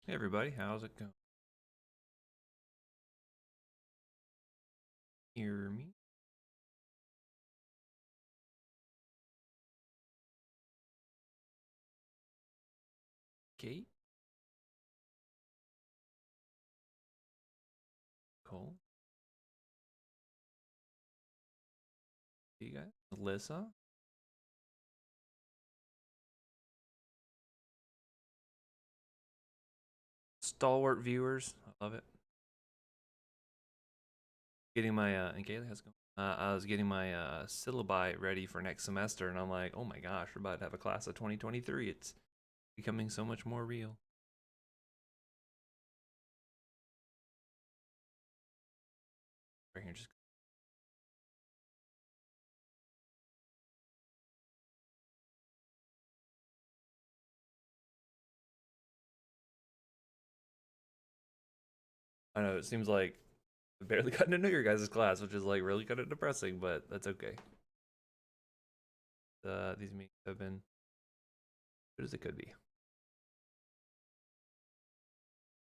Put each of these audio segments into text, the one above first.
Hey everybody, how's it going? Hear me? Kate? Cole? You guys? Alyssa? Stalwart viewers. I love it. Getting my and Kaylee, how's it going? I was getting my syllabi ready for next semester and I'm like, oh my gosh, we're about to have a class of 2023. It's becoming so much more real. Right here, just I know it seems like I barely got to know your guys' class, which is like really kind of depressing, but that's okay. These meetings have been good as it could be.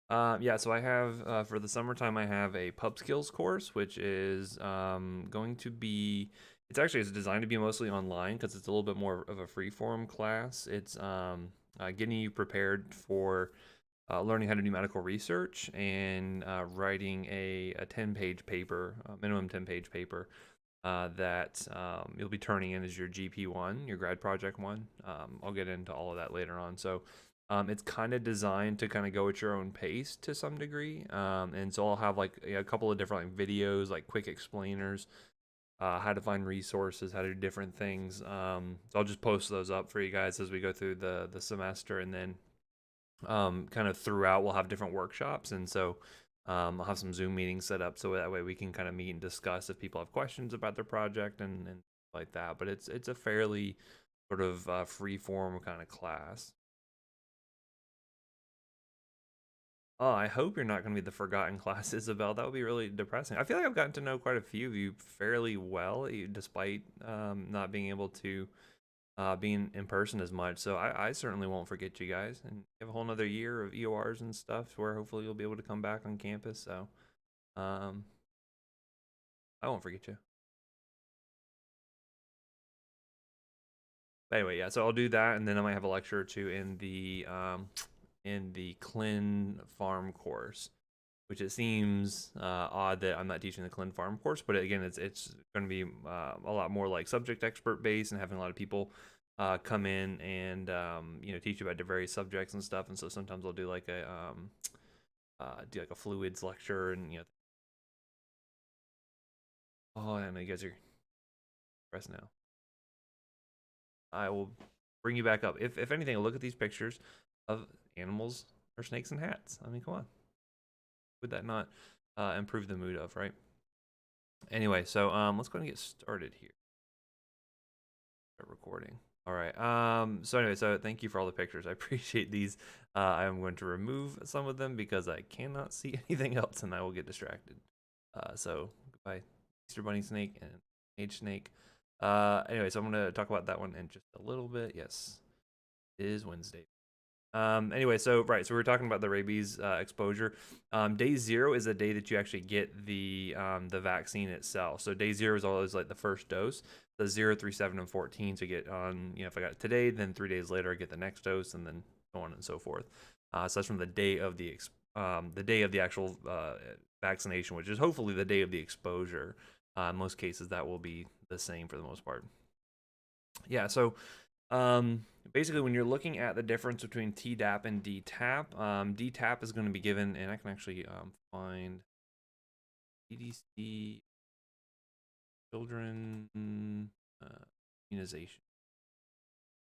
Yeah, so I have for the summertime I have a pub skills course, which is going to be. It's designed to be mostly online because it's a little bit more of a free form class. It's getting you prepared for learning how to do medical research and writing a 10-page paper, minimum 10-page paper that you'll be turning in as your GP1, your grad project one. I'll get into all of that later on. So it's kind of designed to kind of go at your own pace to some degree. And so I'll have like a couple of different like videos, like quick explainers, how to find resources, how to do different things. So I'll just post those up for you guys as we go through the semester, and then kind of throughout we'll have different workshops, and so I'll have some Zoom meetings set up so that way we can kind of meet and discuss if people have questions about their project and like that. But it's a fairly sort of free form kind of class. Oh, I hope you're not going to be the forgotten class, Isabel. That would be really depressing. I feel like I've gotten to know quite a few of you fairly well, despite not being able to being in person as much. So I certainly won't forget you guys. And you have a whole nother year of EORs and stuff where hopefully you'll be able to come back on campus. So um, I won't forget you. But anyway, yeah. So I'll do that, and then I might have a lecture or two in the Clin Farm course, which it seems odd that I'm not teaching the Clin Farm course, but again, it's going to be a lot more like subject expert based and having a lot of people come in and teach you about the various subjects and stuff. And so sometimes I'll do like a fluids lecture, and oh, I know you guys are stressed now. I will bring you back up. If anything, look at these pictures of animals or snakes and hats. I mean, come on, would that not improve the mood of, right? Anyway, so let's go ahead and get started here. Start recording. All right. So anyway, so thank you for all the pictures. I appreciate these. I'm going to remove some of them because I cannot see anything else, and I will get distracted. So goodbye, Easter Bunny Snake and Age Snake. Anyway, so I'm going to talk about that one in just a little bit. Yes, it is Wednesday. Anyway, so right, so we were talking about the rabies exposure. Day 0 is the day that you actually get the vaccine itself. So day 0 is always like the first dose. The 0, 3, 7, and 14. So you get on, if I got it today, then 3 days later I get the next dose, and then so on and so forth. So that's from the day of the actual vaccination, which is hopefully the day of the exposure. In most cases, that will be the same for the most part. Yeah, so basically, when you're looking at the difference between Tdap and DTaP, DTaP is going to be given, and I can actually find CDC children immunization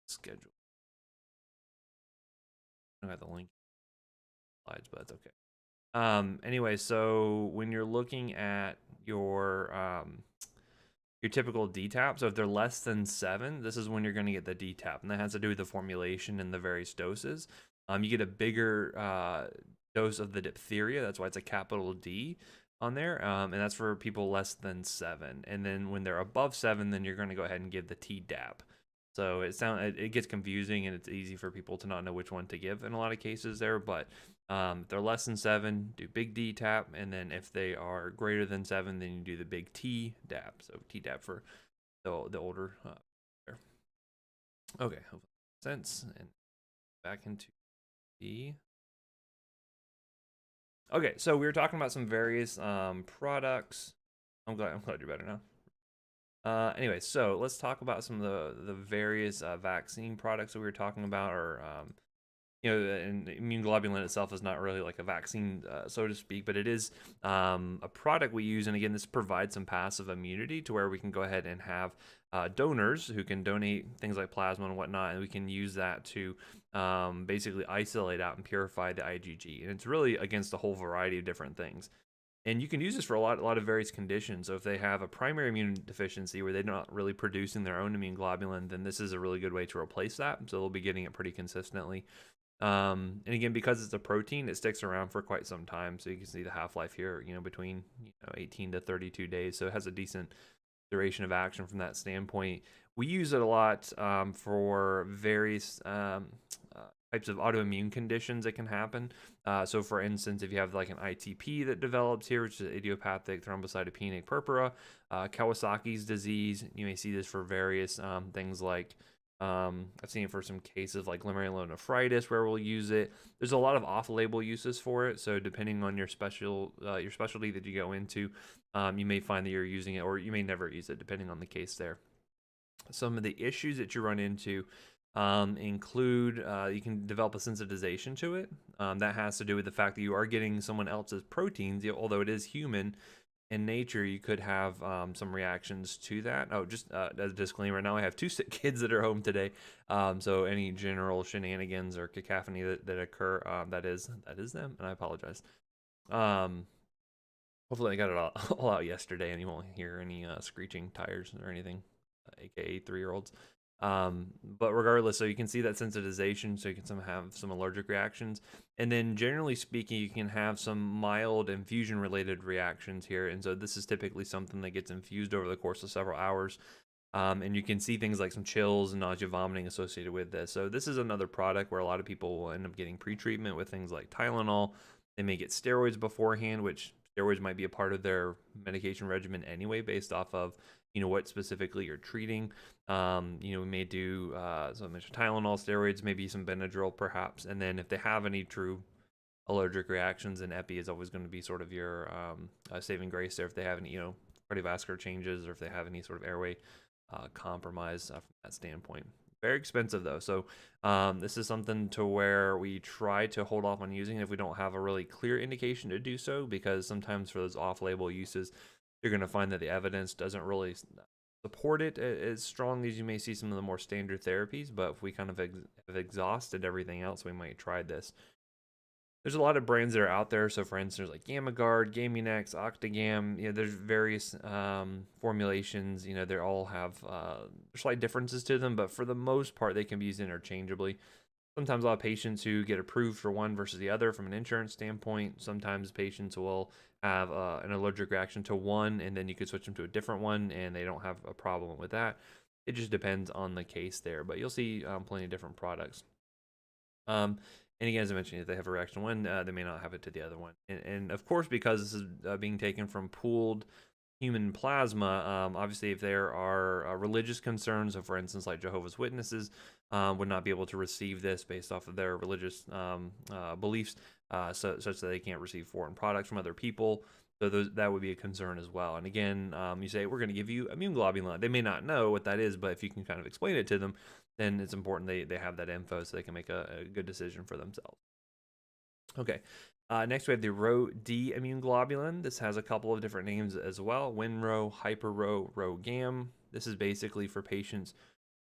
schedule. I don't have the link slides, but that's okay. Anyway, so when you're looking at your typical DTaP. So if they're less than 7, this is when you're going to get the DTaP, and that has to do with the formulation and the various doses. You get a bigger dose of the diphtheria. That's why it's a capital D on there, and that's for people less than 7. And then when they're above 7, then you're going to go ahead and give the Tdap. So it gets confusing, and it's easy for people to not know which one to give in a lot of cases there. But if they're less than 7, do big D tap, and then if they are greater than 7, then you do the big T dap. So T dap for the older. There. Okay, hopefully that makes sense. And back into the. Okay, so we were talking about some various products. I'm glad you're better now. Anyway, so let's talk about some of the various vaccine products that we were talking about, or and immune globulin itself is not really like a vaccine, so to speak, but it is a product we use, and again, this provides some passive immunity to where we can go ahead and have donors who can donate things like plasma and whatnot, and we can use that to basically isolate out and purify the IgG, and it's really against a whole variety of different things. And you can use this for a lot of various conditions. So if they have a primary immune deficiency where they're not really producing their own immune globulin, then this is a really good way to replace that. So they'll be getting it pretty consistently. And again, because it's a protein, it sticks around for quite some time. So you can see the half-life here, between 18 to 32 days. So it has a decent duration of action from that standpoint. We use it a lot for various types of autoimmune conditions that can happen. So for instance, if you have like an ITP that develops here, which is idiopathic thrombocytopenic purpura, Kawasaki's disease, you may see this for various things like I've seen it for some cases like glomerulonephritis where we'll use it. There's a lot of off-label uses for it, so depending on your specialty that you go into, you may find that you're using it, or you may never use it, depending on the case there. Some of the issues that you run into include you can develop a sensitization to it. That has to do with the fact that you are getting someone else's proteins, although it is human in nature. You could have some reactions to that. Oh, just as a disclaimer, now I have 2 sick kids that are home today, so any general shenanigans or cacophony that occur, that is them, and I apologize. Hopefully I got it all out yesterday, and you won't hear any screeching tires or anything, aka 3-year-olds. But regardless, so you can see that sensitization, so you can have some allergic reactions, and then generally speaking, you can have some mild infusion related reactions here, and so this is typically something that gets infused over the course of several hours, and you can see things like some chills and nausea, vomiting associated with this. So this is another product where a lot of people will end up getting pre-treatment with things like Tylenol. They may get steroids beforehand, which steroids might be a part of their medication regimen anyway, based off of what specifically you're treating. We may do so I mentioned Tylenol, steroids, maybe some Benadryl perhaps, and then if they have any true allergic reactions, then epi is always going to be sort of your saving grace there if they have any cardiovascular changes, or if they have any sort of airway compromise from that standpoint. Very expensive though, so this is something to where we try to hold off on using it if we don't have a really clear indication to do so, because sometimes for those off-label uses, you're going to find that the evidence doesn't really support it as strong as you may see some of the more standard therapies. But if we kind of have exhausted everything else, we might try this. There's a lot of brands that are out there. So for instance, like GammaGuard, Gamunex, Octagam, there's various formulations. They all have slight differences to them, but for the most part, they can be used interchangeably. Sometimes a lot of patients who get approved for one versus the other from an insurance standpoint, sometimes patients will have an allergic reaction to one, and then you could switch them to a different one, and they don't have a problem with that. It just depends on the case there, but you'll see plenty of different products. And again, as I mentioned, if they have a reaction to one, they may not have it to the other one. And of course, because this is being taken from pooled human plasma, obviously if there are religious concerns, so for instance like Jehovah's Witnesses would not be able to receive this based off of their religious beliefs, such that they can't receive foreign products from other people. So that would be a concern as well. And again, you say, we're going to give you immune globulin. They may not know what that is, but if you can kind of explain it to them, then it's important they have that info so they can make a good decision for themselves. Okay. Next, we have the Rho-D immune globulin. This has a couple of different names as well. Winro, Hyper-Rho, Rho-Gam. This is basically for patients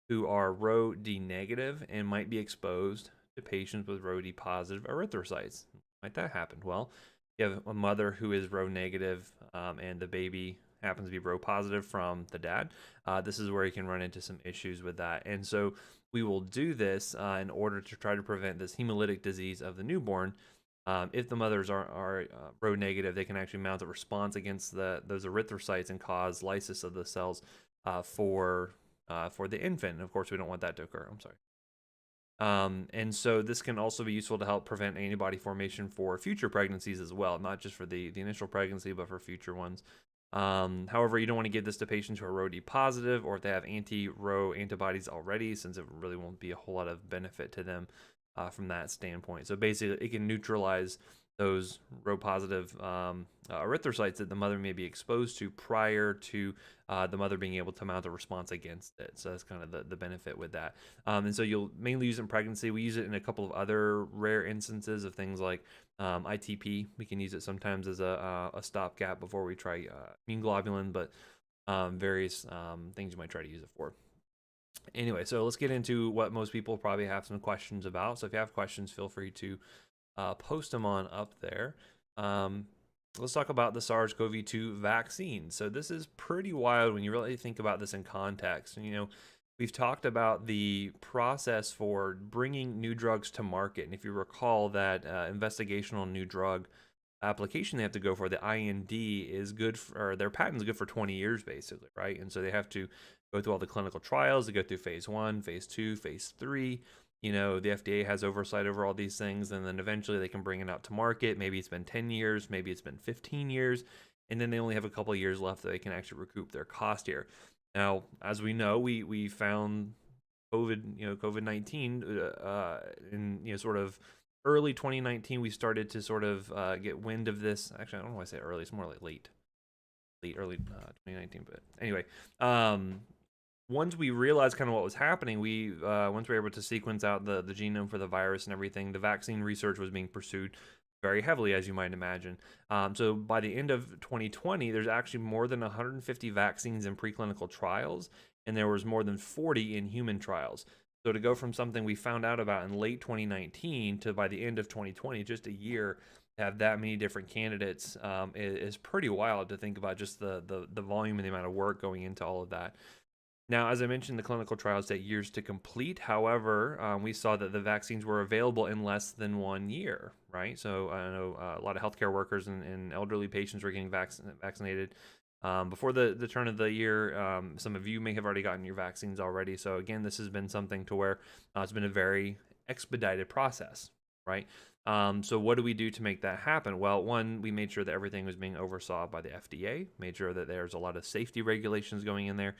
who are Rho-D negative and might be exposed to patients with Rho-D positive erythrocytes. Might that happen? Well, you have a mother who is Rho negative and the baby happens to be Rho positive from the dad. This is where you can run into some issues with that. And so we will do this in order to try to prevent this hemolytic disease of the newborn. If the mothers are Rho negative, they can actually mount a response against those erythrocytes and cause lysis of the cells for for the infant. And of course, we don't want that to occur. I'm sorry. And so this can also be useful to help prevent antibody formation for future pregnancies as well, not just for the initial pregnancy, but for future ones. However, you don't want to give this to patients who are Rho D positive or if they have anti-Rho antibodies already, since it really won't be a whole lot of benefit to them from that standpoint. So basically, it can neutralize those Rho positive erythrocytes that the mother may be exposed to prior to the mother being able to mount a response against it. So that's kind of the benefit with that. And so you'll mainly use it in pregnancy. We use it in a couple of other rare instances of things like ITP. We can use it sometimes as a stopgap before we try immune globulin, but various things you might try to use it for. Anyway, so let's get into what most people probably have some questions about. So if you have questions, feel free to post them on up there. Let's talk about the SARS-CoV-2 vaccine. So this is pretty wild when you really think about this in context. You know, we've talked about the process for bringing new drugs to market. And if you recall that investigational new drug application they have to go for, the IND is good for, or their patent is good for 20 years basically, right? And so they have to go through all the clinical trials. They go through phase 1, phase 2, phase 3. You know, the FDA has oversight over all these things, and then eventually they can bring it out to market. Maybe it's been 10 years, maybe it's been 15 years, and then they only have a couple of years left that they can actually recoup their cost here. Now, as we know, we found COVID-19 in sort of early 2019. We started to sort of get wind of this. Actually, I don't know why I say early. It's more like early 2019. But anyway, once we realized kind of what was happening, once we were able to sequence out the genome for the virus and everything, the vaccine research was being pursued very heavily, as you might imagine. So by the end of 2020, there's actually more than 150 vaccines in preclinical trials, and there was more than 40 in human trials. So to go from something we found out about in late 2019 to by the end of 2020, just a year, have that many different candidates is pretty wild to think about, just the volume and the amount of work going into all of that. Now, as I mentioned, the clinical trials take years to complete. However, we saw that the vaccines were available in less than 1 year, right? So I know a lot of healthcare workers and elderly patients were getting vaccinated before the turn of the year. Some of you may have already gotten your vaccines already. So again, this has been something to where it's been a very expedited process, right? So what do we do to make that happen? Well, one, we made sure that everything was being oversaw by the FDA, made sure that there's a lot of safety regulations going in there,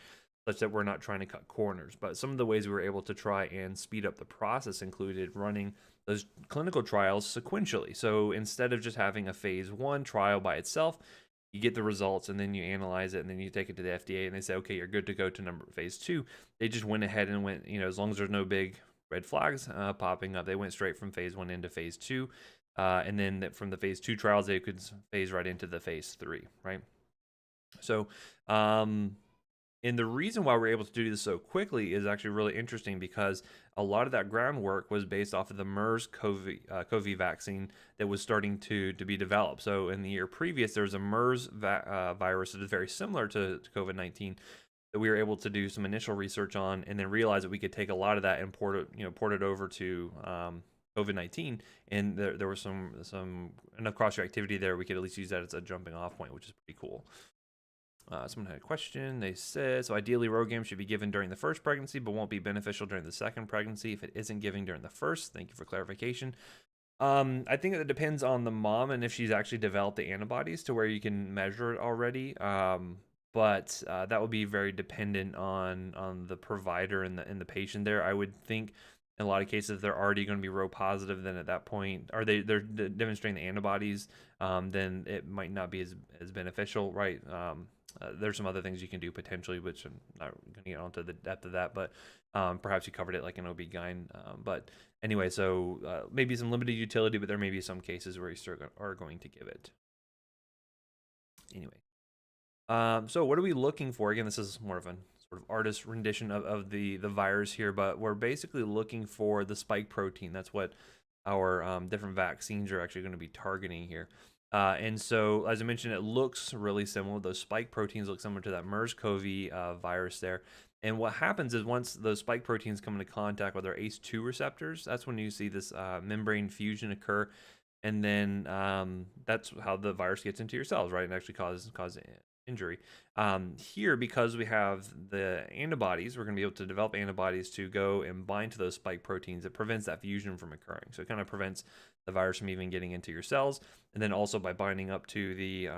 such that we're not trying to cut corners. But some of the ways we were able to try and speed up the process included running those clinical trials sequentially. So instead of just having a phase 1 trial by itself, you get the results and then you analyze it and then you take it to the FDA and they say, okay, you're good to go to phase 2. They just went ahead and went, as long as there's no big red flags popping up, they went straight from phase 1 into phase 2. And then from the phase 2 trials, they could phase right into the phase 3, right? So, and the reason why we're able to do this so quickly is actually really interesting, because a lot of that groundwork was based off of the MERS-CoV vaccine that was starting to be developed. So in the year previous, there was a MERS virus that is very similar to COVID-19 that we were able to do some initial research on, and then realize that we could take a lot of that and port it over to COVID-19, and there was some enough cross-reactivity there we could at least use that as a jumping off point, which is pretty cool. Someone had a question. They said, so ideally RhoGAM should be given during the first pregnancy, but won't be beneficial during the second pregnancy if it isn't given during the first. Thank you for clarification. I think it depends on the mom and if she's actually developed the antibodies to where you can measure it already. But that would be very dependent on the provider and the patient there. I would think in a lot of cases, they're already going to be Rho positive. Then at that point, or they're demonstrating the antibodies, then it might not be as beneficial, right? There's some other things you can do potentially, which I'm not going to get onto the depth of that, but perhaps you covered it like an OB-GYN. But anyway, so maybe some limited utility, but there may be some cases where you still are going to give it. Anyway, so what are we looking for? Again, this is more of a sort of artist rendition of the virus here, but we're basically looking for the spike protein. That's what our different vaccines are actually going to be targeting here. And so, as I mentioned, it looks really similar. Those spike proteins look similar to that MERS-CoV virus there. And what happens is once those spike proteins come into contact with our ACE2 receptors, that's when you see this membrane fusion occur. And then that's how the virus gets into your cells, right? And actually cause injury. Here, because we have the antibodies, we're going to be able to develop antibodies to go and bind to those spike proteins. It prevents that fusion from occurring. So it kind of prevents the virus from even getting into your cells. And then also by binding up to the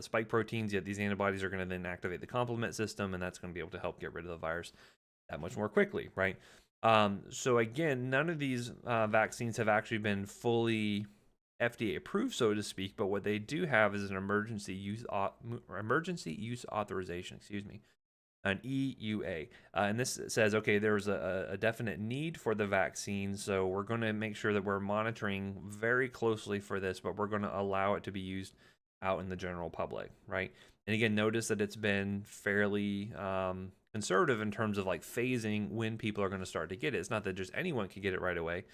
spike proteins, yet these antibodies are going to then activate the complement system, and that's going to be able to help get rid of the virus that much more quickly, right? So again, none of these vaccines have actually been fully FDA approved, so to speak, but what they do have is an emergency use authorization, excuse me, an EUA. And this says, okay, there's a definite need for the vaccine, so we're going to make sure that we're monitoring very closely for this, but we're going to allow it to be used out in the general public, right? And again, notice that it's been fairly conservative in terms of like phasing when people are going to start to get it. It's not that just anyone could get it right away,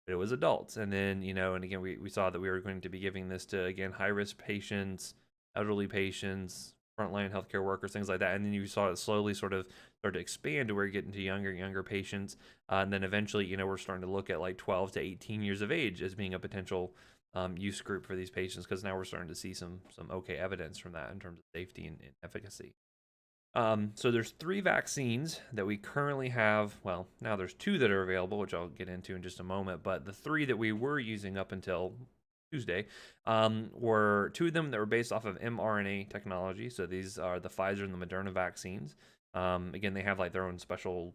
but it was adults. And then, and again, we saw that we were going to be giving this to, again, high-risk patients, elderly patients, frontline healthcare workers, things like that. And then you saw it slowly sort of start to expand to where you're getting to younger patients. And then eventually, we're starting to look at like 12 to 18 years of age as being a potential use group for these patients, because now we're starting to see some okay evidence from that in terms of safety and efficacy. So there's 3 vaccines that we currently have. Well, now there's 2 that are available, which I'll get into in just a moment. But the 3 that we were using up until Tuesday were 2 of them that were based off of mRNA technology. So these are the Pfizer and the Moderna vaccines. Again, they have like their own special,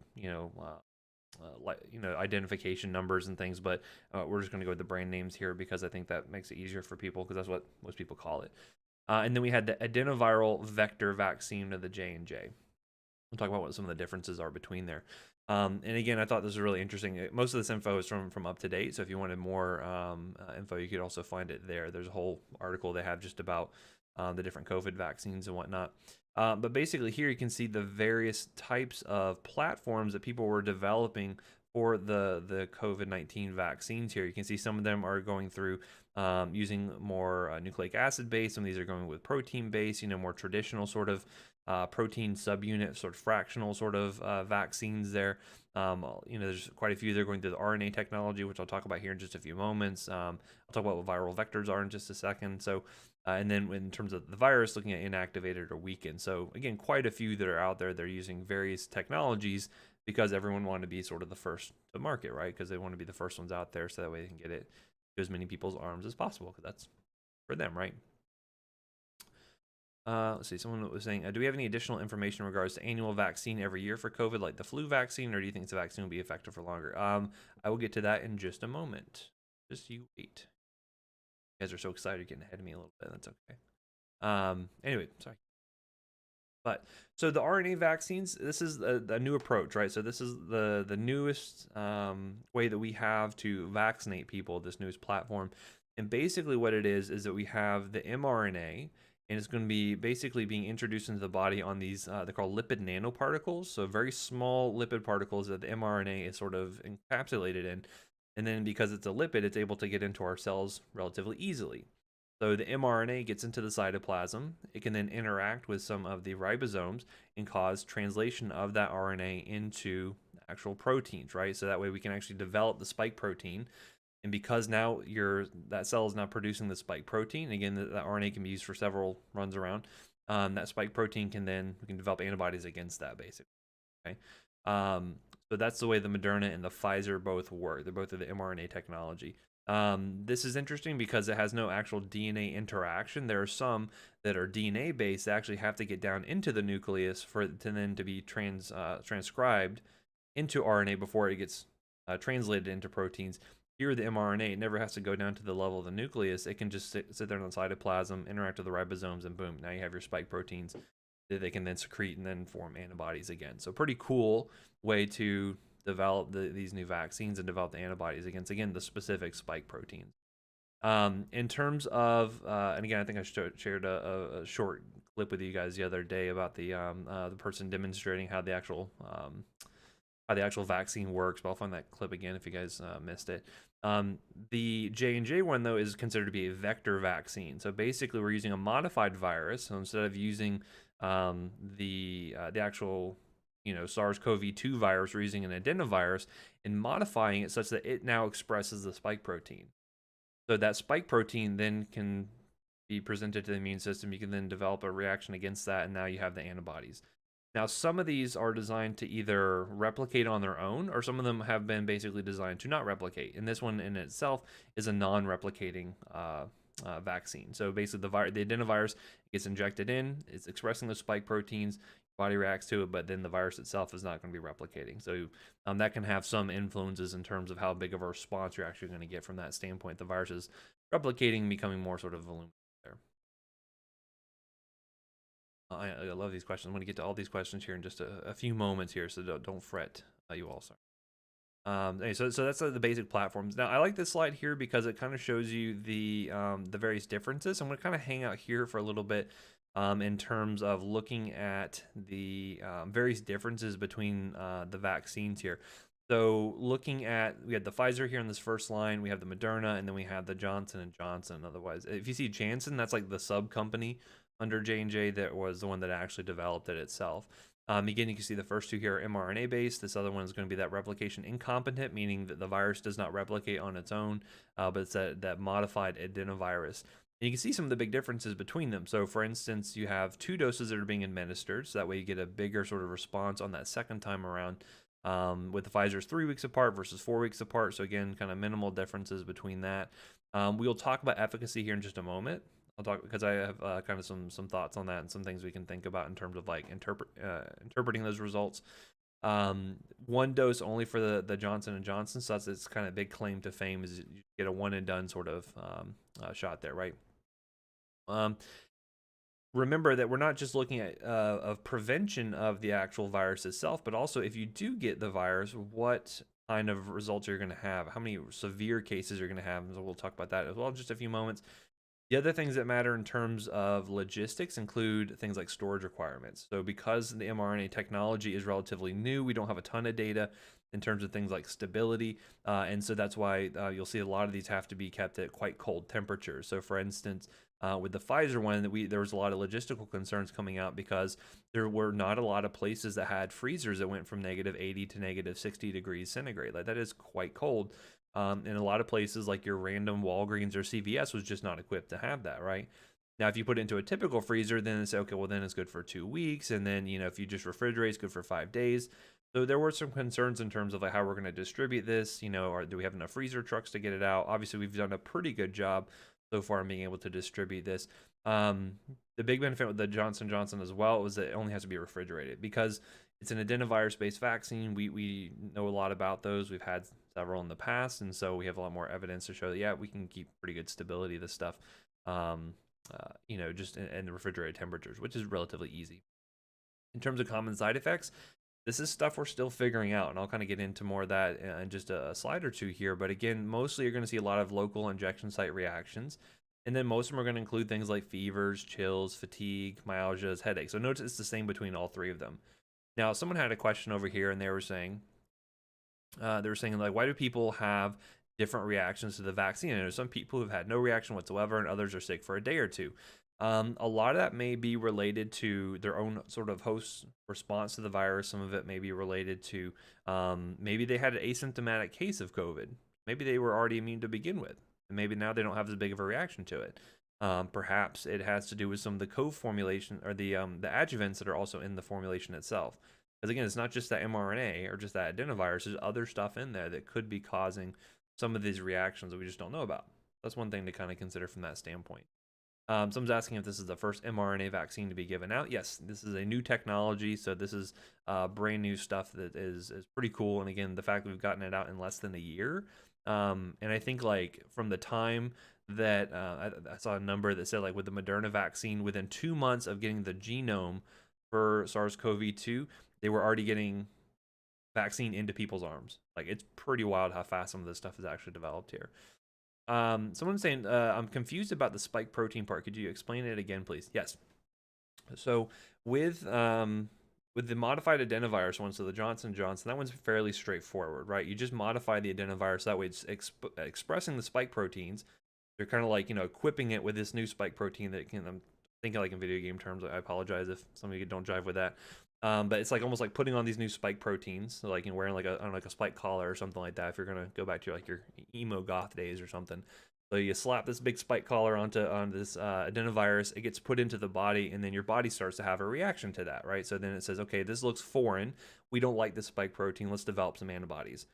identification numbers and things. But we're just going to go with the brand names here because I think that makes it easier for people, because that's what most people call it. And then we had the adenoviral vector vaccine of the J&J. We'll talk about what some of the differences are between there. And again, I thought this was really interesting. Most of this info is from Up to Date, so if you wanted more info, you could also find it there. There's a whole article they have just about the different COVID vaccines and whatnot. But basically here you can see the various types of platforms that people were developing for the COVID-19 vaccines here. You can see some of them are going through using more nucleic acid based. Some of these are going with protein based, more traditional sort of protein subunit, sort of fractional sort of vaccines there. There's quite a few. They're going through the RNA technology, which I'll talk about here in just a few moments. I'll talk about what viral vectors are in just a second. So, and then in terms of the virus, looking at inactivated or weakened. So again, quite a few that are out there. They're using various technologies because everyone wanted to be sort of the first to market, right? Because they want to be the first ones out there, so that way they can get it to as many people's arms as possible, because that's for them, right? Let's see, someone was saying, do we have any additional information in regards to annual vaccine every year for COVID, like the flu vaccine, or do you think the vaccine will be effective for longer? I will get to that in just a moment. Just you wait. You guys are so excited, you're getting ahead of me a little bit. That's okay. Anyway, sorry. But so the RNA vaccines, this is a new approach, right? So this is the newest way that we have to vaccinate people, this newest platform. And basically what it is that we have the mRNA, and it's going to be basically being introduced into the body on these, they're called lipid nanoparticles. So very small lipid particles that the mRNA is sort of encapsulated in. And then because it's a lipid, it's able to get into our cells relatively easily. So the mRNA gets into the cytoplasm. It can then interact with some of the ribosomes and cause translation of that RNA into actual proteins, right? So that way we can actually develop the spike protein. And because now that cell is now producing the spike protein, again, that RNA can be used for several runs around. That spike protein we can develop antibodies against that, basically. Okay. So that's the way the Moderna and the Pfizer both work. They're both of the mRNA technology. This is interesting because it has no actual DNA interaction. There are some that are DNA based that actually have to get down into the nucleus for then to be transcribed into RNA before it gets translated into proteins. Here, the mRNA, it never has to go down to the level of the nucleus. It can just sit there in the cytoplasm, interact with the ribosomes, and boom, now you have your spike proteins that they can then secrete and then form antibodies again. So pretty cool way to develop these new vaccines and develop the antibodies against, again, the specific spike proteins. In terms of, and again, I think I shared a short clip with you guys the other day about the person demonstrating how the actual vaccine works, but I'll find that clip again if you guys missed it. The J&J one, though, is considered to be a vector vaccine. So basically, we're using a modified virus. So instead of using the actual SARS-CoV-2 virus, we're using an adenovirus and modifying it such that it now expresses the spike protein. So that spike protein then can be presented to the immune system. You can then develop a reaction against that, and now you have the antibodies. Now, some of these are designed to either replicate on their own, or some of them have been basically designed to not replicate. And this one in itself is a non-replicating vaccine. So basically, the adenovirus gets injected in, it's expressing the spike proteins, body reacts to it, but then the virus itself is not going to be replicating. So that can have some influences in terms of how big of a response you're actually going to get from that standpoint. The virus is replicating, becoming more sort of voluminous there. I love these questions. I'm going to get to all these questions here in just a few moments here, so don't fret, you all. Sorry. So that's the basic platforms. Now I like this slide here because it kind of shows you the various differences. I'm going to kind of hang out here for a little bit in terms of looking at the various differences between the vaccines here. So looking at, we had the Pfizer here in this first line, we have the Moderna, and then we have the Johnson and Johnson. Otherwise, if you see Janssen, that's like the sub company under J&J that was the one that actually developed it itself. Again, you can see the first two here are mRNA based. This other one is going to be that replication incompetent, meaning that the virus does not replicate on its own, but it's that modified adenovirus. And you can see some of the big differences between them. So for instance, you have 2 doses that are being administered, so that way you get a bigger sort of response on that second time around. With the Pfizer's 3 weeks apart versus 4 weeks apart. So again, kind of minimal differences between that. We'll talk about efficacy here in just a moment. I'll talk because I have kind of some thoughts on that and some things we can think about in terms of like interpreting those results. 1 dose only for the Johnson and Johnson, so that's its kind of big claim to fame, is you get a one and done sort of shot there, right? Remember that we're not just looking at of prevention of the actual virus itself, but also if you do get the virus, what kind of results you're going to have, how many severe cases you're going to have. So we'll talk about that as well in just a few moments. The other things that matter in terms of logistics include things like storage requirements. So because the mRNA technology is relatively new, we don't have a ton of data in terms of things like stability. And so that's why you'll see a lot of these have to be kept at quite cold temperatures. So for instance, with the Pfizer one, there was a lot of logistical concerns coming out because there were not a lot of places that had freezers that went from -80 to -60 degrees centigrade. Like that is quite cold. And a lot of places like your random Walgreens or CVS was just not equipped to have that, right? Now, if you put it into a typical freezer, then it's okay, well, then it's good for 2 weeks. And then, if you just refrigerate, it's good for 5 days. So there were some concerns in terms of like how we're going to distribute this, or do we have enough freezer trucks to get it out? Obviously, we've done a pretty good job so far in being able to distribute this. The big benefit with the Johnson & Johnson as well was that it only has to be refrigerated because it's an adenovirus-based vaccine. We know a lot about those. We've had several in the past, and so we have a lot more evidence to show that, yeah, we can keep pretty good stability of this stuff, just in the refrigerated temperatures, which is relatively easy. In terms of common side effects, this is stuff we're still figuring out, and I'll kind of get into more of that in just a slide or two here. But again, mostly you're going to see a lot of local injection site reactions. And then most of them are going to include things like fevers, chills, fatigue, myalgias, headaches. So notice it's the same between all 3 of them. Now, someone had a question over here, and they were saying like, why do people have different reactions to the vaccine? And there's some people who've had no reaction whatsoever, and others are sick for a day or two. A lot of that may be related to their own sort of host response to the virus. Some of it may be related to maybe they had an asymptomatic case of COVID. Maybe they were already immune to begin with, and maybe now they don't have as big of a reaction to it. Perhaps it has to do with some of the co-formulation or the adjuvants that are also in the formulation itself. Because again, it's not just that mRNA or just that adenovirus. There's other stuff in there that could be causing some of these reactions that we just don't know about. That's one thing to kind of consider from that standpoint. Someone's asking if this is the first mRNA vaccine to be given out. Yes, this is a new technology, so this is brand new stuff that is pretty cool. And again, the fact that we've gotten it out in less than a year, and I think like from the time that I saw a number that said like with the Moderna vaccine, within 2 months of getting the genome for SARS-CoV-2, they were already getting vaccine into people's arms. Like it's pretty wild how fast some of this stuff is actually developed here. Someone's saying, I'm confused about the spike protein part. Could you explain it again, please? Yes. So with the modified adenovirus one, so the Johnson & Johnson, that one's fairly straightforward, right? You just modify the adenovirus. That way it's expressing the spike proteins. They're kind of like, equipping it with this new spike protein that can, I'm thinking like in video game terms. I apologize if some of you don't jive with that. But it's like almost like putting on these new spike proteins, so like wearing like a spike collar or something like that. If you're gonna go back to like your emo goth days or something, So you slap this big spike collar on this adenovirus, it gets put into the body, and then your body starts to have a reaction to that, right? So then it says, okay, this looks foreign. We don't like this spike protein. Let's develop some antibodies.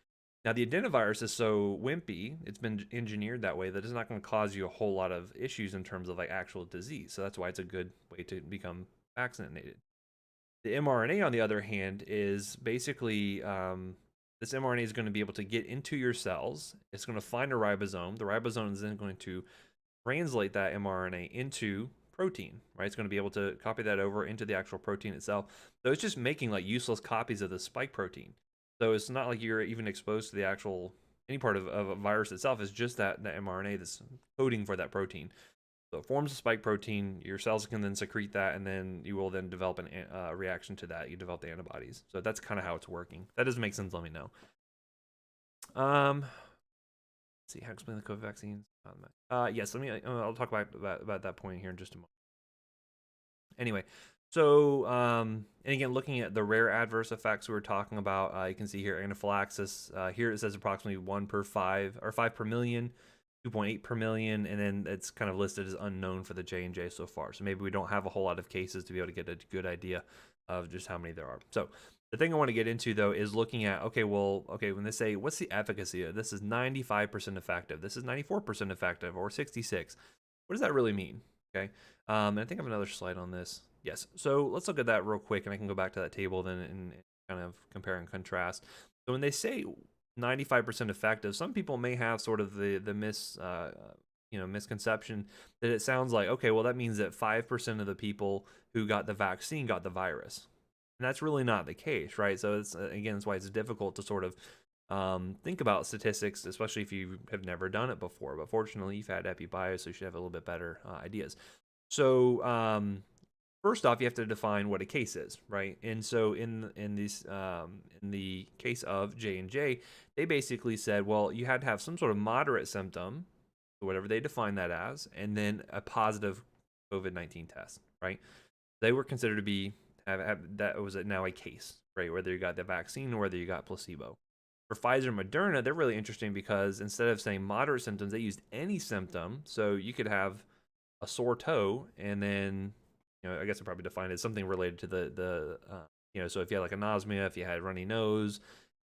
Now the adenovirus is so wimpy, it's been engineered that way that it's not going to cause you a whole lot of issues in terms of like actual disease. So that's why it's a good way to become vaccinated. The mRNA, on the other hand, is basically this mRNA is going to be able to get into your cells. It's going to find a ribosome. The ribosome is then going to translate that mRNA into protein, right? It's going to be able to copy that over into the actual protein itself. So it's just making like useless copies of the spike protein. So it's not like you're even exposed to the actual any part of a virus itself. It's just that mRNA that's coding for that protein. So it forms a spike protein. Your cells can then secrete that, and then you will then develop a reaction to that. You develop the antibodies. So that's kind of how it's working. If that doesn't make sense, let me know. Let's see how to explain the COVID vaccines. Yes, let me. I'll talk about that point here in just a moment. Anyway, so and again, looking at the rare adverse effects we were talking about, you can see here anaphylaxis. Here it says approximately 1 per 5 or 5 per million. 2.8 per million, and then it's kind of listed as unknown for the J&J so far. So maybe we don't have a whole lot of cases to be able to get a good idea of just how many there are. So the thing I want to get into though is looking at, okay, when they say what's the efficacy of this is 95% effective, this is 94% effective, or 66. What does that really mean? Okay, and I think I have another slide on this. Yes, so let's look at that real quick, and I can go back to that table then and kind of compare and contrast. So when they say 95% effective, some people may have sort of the misconception that it sounds like, okay, well that means that 5% of the people who got the vaccine got the virus, and that's really not the case, right? So it's again, that's why it's difficult to sort of think about statistics, especially if you have never done it before. But fortunately, you've had EpiBio, so you should have a little bit better ideas. So first off, you have to define what a case is, right? And so in the case of J&J, they basically said, well, you had to have some sort of moderate symptom, whatever they define that as, and then a positive COVID-19 test, right? They were considered to be that was now a case, right? Whether you got the vaccine or whether you got placebo. For Pfizer and Moderna, they're really interesting because instead of saying moderate symptoms, they used any symptom. So you could have a sore toe, and then I guess I probably defined it as something related to the so if you had like anosmia, if you had runny nose,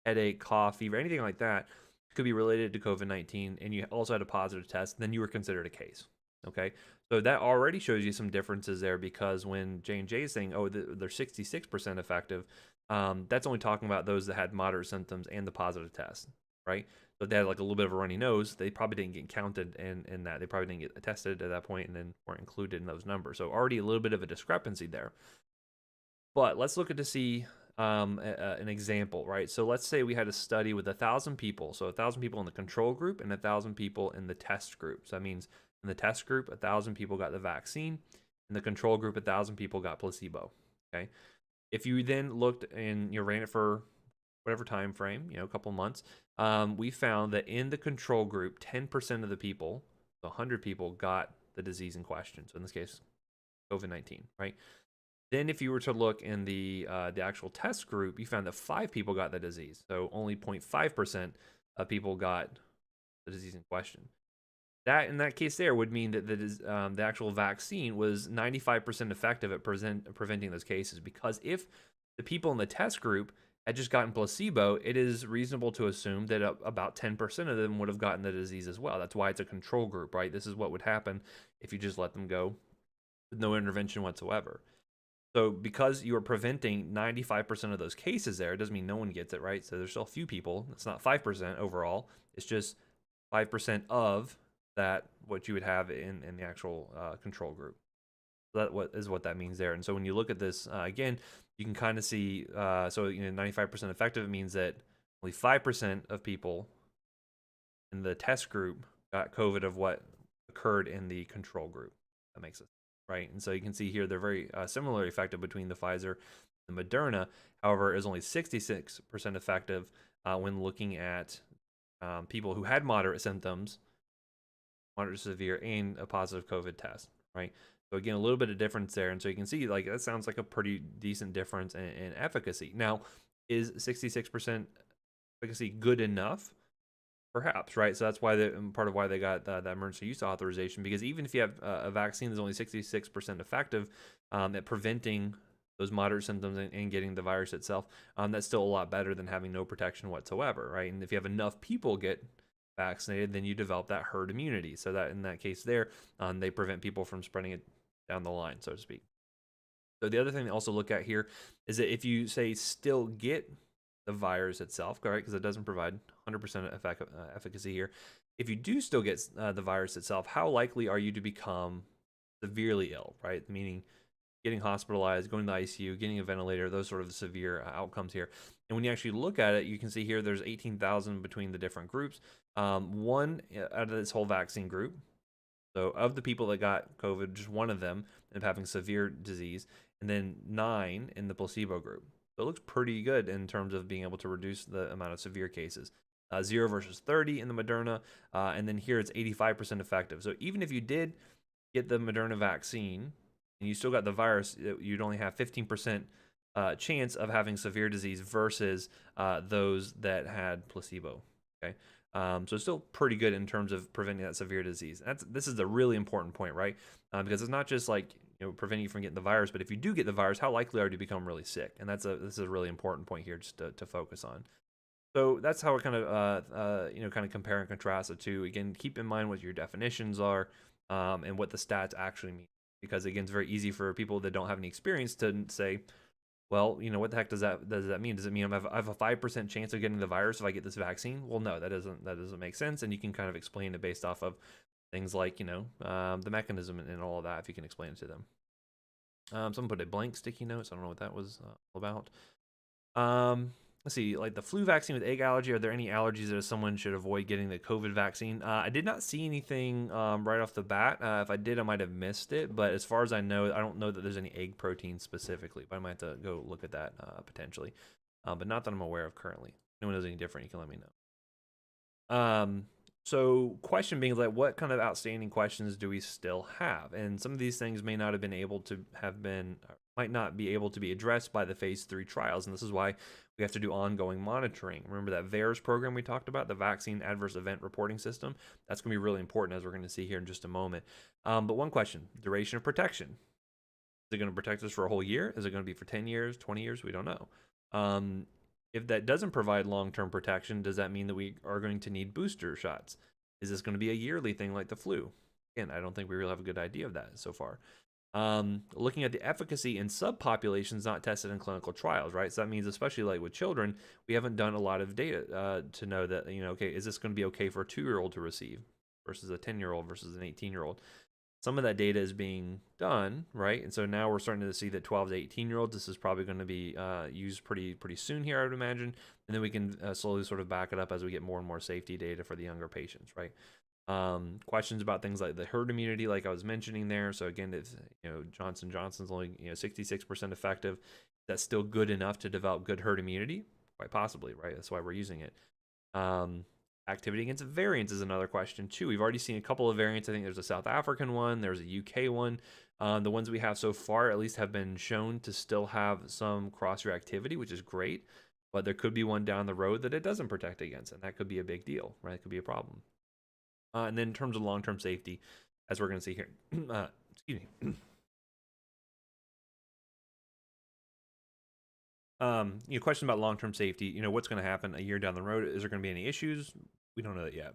headache, cough, fever, anything like that, could be related to COVID-19, and you also had a positive test, then you were considered a case. Okay, so that already shows you some differences there, because when J&J is saying, oh, they're 66% effective, that's only talking about those that had moderate symptoms and the positive test, right? So if they had like a little bit of a runny nose, they probably didn't get counted in that. They probably didn't get tested at that point and then weren't included in those numbers. So already a little bit of a discrepancy there. But let's look at to see an example, right? So let's say we had a study with 1,000 people. So 1,000 people in the control group and 1,000 people in the test group. So that means in the test group, 1,000 people got the vaccine. In the control group, 1,000 people got placebo. Okay. If you then looked and you ran it for whatever time frame, a couple months, we found that in the control group, 10% of the people, so 100 people, got the disease in question. So in this case, COVID-19, right? Then if you were to look in the actual test group, you found that 5 people got the disease. So only 0.5% of people got the disease in question. That, in that case there, would mean that the actual vaccine was 95% effective at preventing those cases, because if the people in the test group had just gotten placebo, it is reasonable to assume that about 10% of them would have gotten the disease as well. That's why it's a control group, right? This is what would happen if you just let them go with no intervention whatsoever. So because you are preventing 95% of those cases there, it doesn't mean no one gets it, right? So there's still a few people. It's not 5% overall. It's just 5% of that what you would have in the actual control group. So that what that means there. And so when you look at this again, you can kind of see 95% effective means that only 5% of people in the test group got COVID of what occurred in the control group. That makes sense, right? And so you can see here they're very similarly effective between the Pfizer and the Moderna. However, it is only 66% effective when looking at people who had moderate symptoms, moderate to severe, and a positive COVID test, right? So again, a little bit of difference there. And so you can see like that sounds like a pretty decent difference in efficacy. Now, is 66% efficacy good enough? Perhaps, right? So that's why part of why they got that emergency use authorization, because even if you have a vaccine that's only 66% effective at preventing those moderate symptoms and getting the virus itself, that's still a lot better than having no protection whatsoever, right? And if you have enough people get vaccinated, then you develop that herd immunity. So that in that case there, they prevent people from spreading it down the line, so to speak. So the other thing to also look at here is that if you say still get the virus itself, right? Because it doesn't provide 100% efficacy here. If you do still get the virus itself, how likely are you to become severely ill, right? Meaning getting hospitalized, going to the ICU, getting a ventilator, those sort of severe outcomes here. And when you actually look at it, you can see here there's 18,000 between the different groups. One out of this whole vaccine group, so of the people that got COVID, just one of them ended up having severe disease, and then 9 in the placebo group. So it looks pretty good in terms of being able to reduce the amount of severe cases. 0 versus 30 in the Moderna, and then here it's 85% effective. So even if you did get the Moderna vaccine and you still got the virus, you'd only have 15% chance of having severe disease versus those that had placebo. Okay. So it's still pretty good in terms of preventing that severe disease. This is a really important point, right? Because it's not just like preventing you from getting the virus, but if you do get the virus, how likely are you to become really sick? And this is a really important point here just to focus on. So that's how it kind of compare and contrast the two. Again, keep in mind what your definitions are and what the stats actually mean, because again, it's very easy for people that don't have any experience to say, well, what the heck does that mean? Does it mean I have a 5% chance of getting the virus if I get this vaccine? Well, no, that doesn't make sense. And you can kind of explain it based off of things like the mechanism and all of that, if you can explain it to them. Someone put a blank sticky note, so I don't know what that was all about. Let's see, like the flu vaccine with egg allergy, are there any allergies that someone should avoid getting the COVID vaccine? I did not see anything right off the bat. If I did, I might have missed it. But as far as I know, I don't know that there's any egg protein specifically. But I might have to go look at that potentially. But not that I'm aware of currently. If anyone knows any different, you can let me know. So question being like, what kind of outstanding questions do we still have? And some of these things may not have been able to have been, might not be able to be addressed by the phase 3 trials. And this is why we have to do ongoing monitoring. Remember that VAERS program we talked about, the Vaccine Adverse Event Reporting System? That's going to be really important, as we're going to see here in just a moment. But one question, duration of protection. Is it going to protect us for a whole year? Is it going to be for 10 years, 20 years? We don't know. If that doesn't provide long-term protection, does that mean that we are going to need booster shots? Is this going to be a yearly thing like the flu? Again, I don't think we really have a good idea of that so far. Looking at the efficacy in subpopulations not tested in clinical trials, right? So that means, especially like with children, we haven't done a lot of data to know that, okay, is this going to be okay for a 2-year-old to receive versus a 10-year-old versus an 18-year-old? Some of that data is being done, right? And so now we're starting to see that 12 to 18-year-olds, this is probably going to be used pretty soon here, I would imagine. And then we can slowly sort of back it up as we get more and more safety data for the younger patients, right? Questions about things like the herd immunity, like I was mentioning there. So again, if Johnson Johnson's only 66% effective, that's still good enough to develop good herd immunity? Quite possibly, right? That's why we're using it. Activity against variants is another question too. We've already seen a couple of variants. I think there's a South African one, there's a UK one. The ones we have so far at least have been shown to still have some cross-reactivity, which is great, but there could be one down the road that it doesn't protect against, and that could be a big deal, right? It could be a problem. And then in terms of long-term safety, as we're going to see here, excuse me. Question about long-term safety. What's going to happen a year down the road? Is there going to be any issues? We don't know that yet.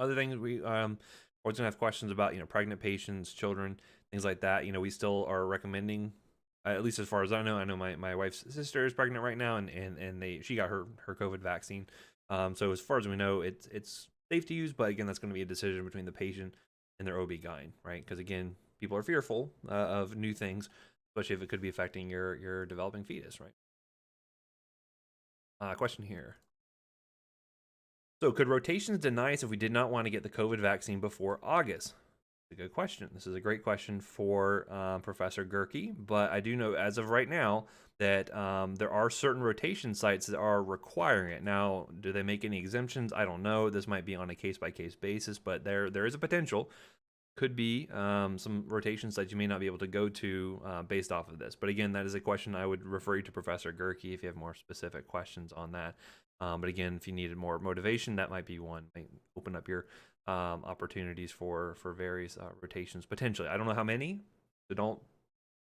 Other things we always going to have questions about, pregnant patients, children, things like that. We still are recommending, at least as far as I know my wife's sister is pregnant right now, and she got her COVID vaccine. So as far as we know, it's safe to use, but again, that's going to be a decision between the patient and their OB-GYN, right? Because again, people are fearful of new things, especially if it could be affecting your developing fetus, right? Question here. So could rotations deny us if we did not want to get the COVID vaccine before August? A good question. This is a great question for Professor Gerke, but I do know as of right now that there are certain rotation sites that are requiring it. Now, do they make any exemptions? I don't know. This might be on a case-by-case basis, but there is a potential. could be some rotation sites you may not be able to go to based off of this. But again, that is a question I would refer you to Professor Gerke if you have more specific questions on that. But again, if you needed more motivation, that might be one. Might open up your opportunities for various rotations potentially. I don't know how many, so don't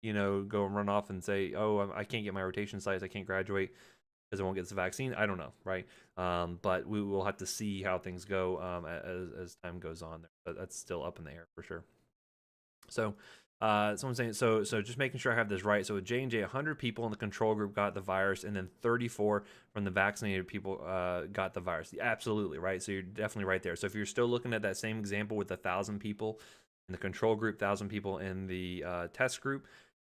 go and run off and say, oh, I can't get my rotation sites, I can't graduate because I won't get the vaccine. I don't know, right? But we will have to see how things go as time goes on. But that's still up in the air for sure. So someone's saying, so just making sure I have this right. So with J&J, 100 people in the control group got the virus, and then 34 from the vaccinated people got the virus. Absolutely, right? So you're definitely right there. So if you're still looking at that same example with 1,000 people in the control group, 1,000 people in the test group,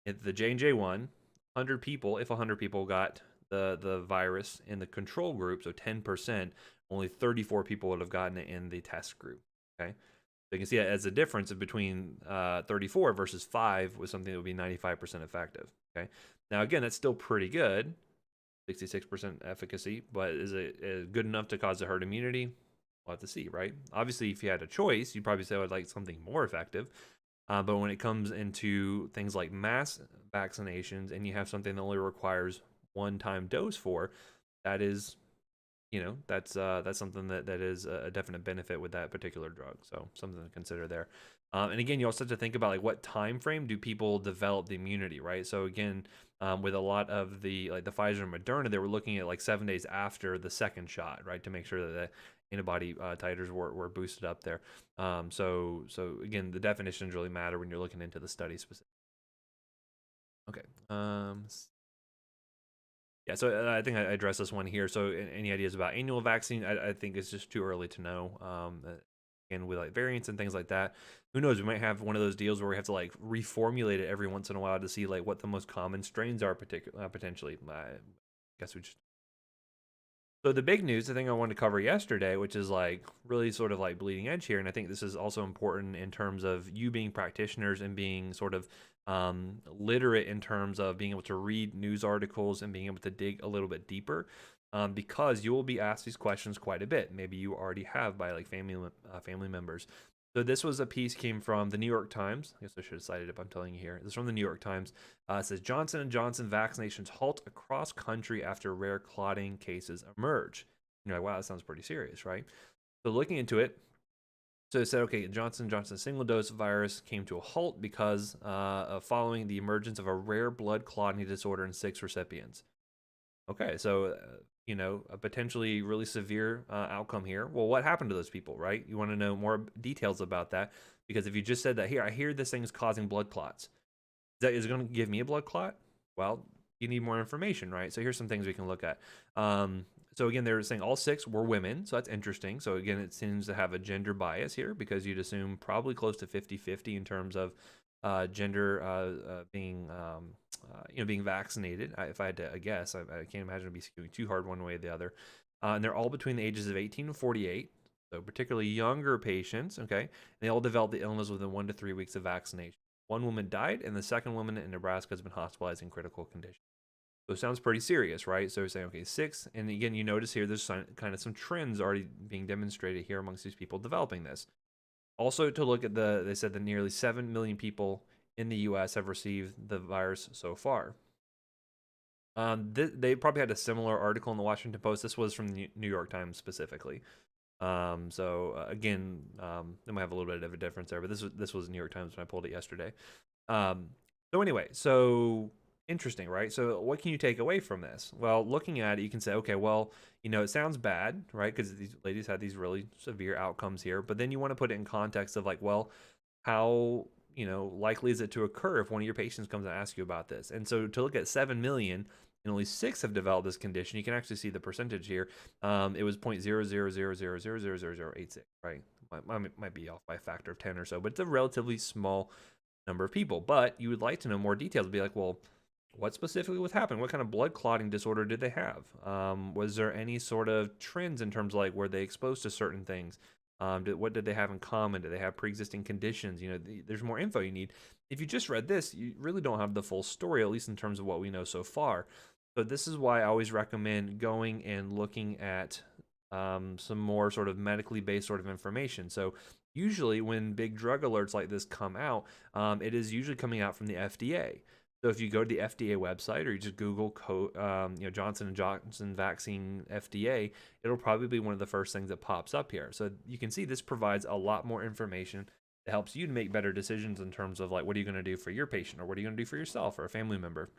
the J&J one, 100 people, if 100 people got the virus in the control group, so 10%, only 34 people would have gotten it in the test group, okay? So you can see that as a difference between 34 versus 5 was something that would be 95% effective, okay? Now, again, that's still pretty good, 66% efficacy, but is it good enough to cause a herd immunity? We'll have to see, right? Obviously, if you had a choice, you'd probably say I would like something more effective. But when it comes into things like mass vaccinations and you have something that only requires one-time dose for, that is, that's something that is a definite benefit with that particular drug. So something to consider there. And again, you also have to think about like what time frame do people develop the immunity, right? So again, with a lot of the Pfizer and Moderna, they were looking at like 7 days after the second shot, right, to make sure that the antibody titers were boosted up there. So again, the definitions really matter when you're looking into the study specific. Okay. Yeah, so I think I addressed this one here. So any ideas about annual vaccine? I think it's just too early to know. And with like variants and things like that, who knows? We might have one of those deals where we have to like reformulate it every once in a while to see like what the most common strains are, potentially. I guess we just. So the big news, the thing I wanted to cover yesterday, which is like really sort of like bleeding edge here, and I think this is also important in terms of you being practitioners and being sort of literate in terms of being able to read news articles and being able to dig a little bit deeper, because you will be asked these questions quite a bit. Maybe you already have by like family members. So this was a piece came from the New York Times. I guess I should have cited it, but I'm telling you here. This is from the New York Times. It says Johnson & Johnson vaccinations halt across country after rare clotting cases emerge. You're like, wow, that sounds pretty serious, right? So looking into it, so it said, okay, Johnson & Johnson single dose virus came to a halt because of following the emergence of a rare blood clotting disorder in 6 recipients. Okay, so a potentially really severe outcome here. Well, what happened to those people, right? You want to know more details about that, because if you just said that here, I hear this thing is causing blood clots. Is it going to give me a blood clot? Well, you need more information, right? So here's some things we can look at. So again, they're saying all 6 were women, so that's interesting. So again, it seems to have a gender bias here, because you'd assume probably close to 50-50 in terms of gender being being vaccinated. If I had to guess, I can't imagine it'd be skewing too hard one way or the other. And they're all between the ages of 18 and 48, so particularly younger patients. Okay, and they all developed the illness within 1 to 3 weeks of vaccination. One woman died, and the second woman in Nebraska has been hospitalized in critical condition. So it sounds pretty serious, right? So we're saying, okay, 6, and again, you notice here there's kind of some trends already being demonstrated here amongst these people developing this. Also, to look at they said that nearly 7 million people in the U.S. have received the virus so far. They probably had a similar article in the Washington Post. This was from the New York Times specifically. Again, they might have a little bit of a difference there, but this was New York Times when I pulled it yesterday. So anyway, so interesting, right? So what can you take away from this? Well, looking at it, you can say, okay, well, it sounds bad, right? Because these ladies had these really severe outcomes here, but then you want to put it in context of like, well, how likely is it to occur if one of your patients comes and asks you about this? And so to look at 7 million and only 6 have developed this condition, you can actually see the percentage here. It was 0.0000000086, right? Might be off by a factor of 10 or so, but it's a relatively small number of people. But you would like to know more details. Be like, well, what specifically was happening? What kind of blood clotting disorder did they have? Was there any sort of trends in terms of like were they exposed to certain things? What did they have in common? Did they have pre-existing conditions? There's more info you need. If you just read this, you really don't have the full story, at least in terms of what we know so far. So this is why I always recommend going and looking at some more sort of medically based sort of information. So usually when big drug alerts like this come out, it is usually coming out from the FDA. So if you go to the FDA website or you just Google Johnson and Johnson vaccine FDA, it'll probably be one of the first things that pops up here. So you can see this provides a lot more information that helps you to make better decisions in terms of like what are you going to do for your patient or what are you going to do for yourself or a family member.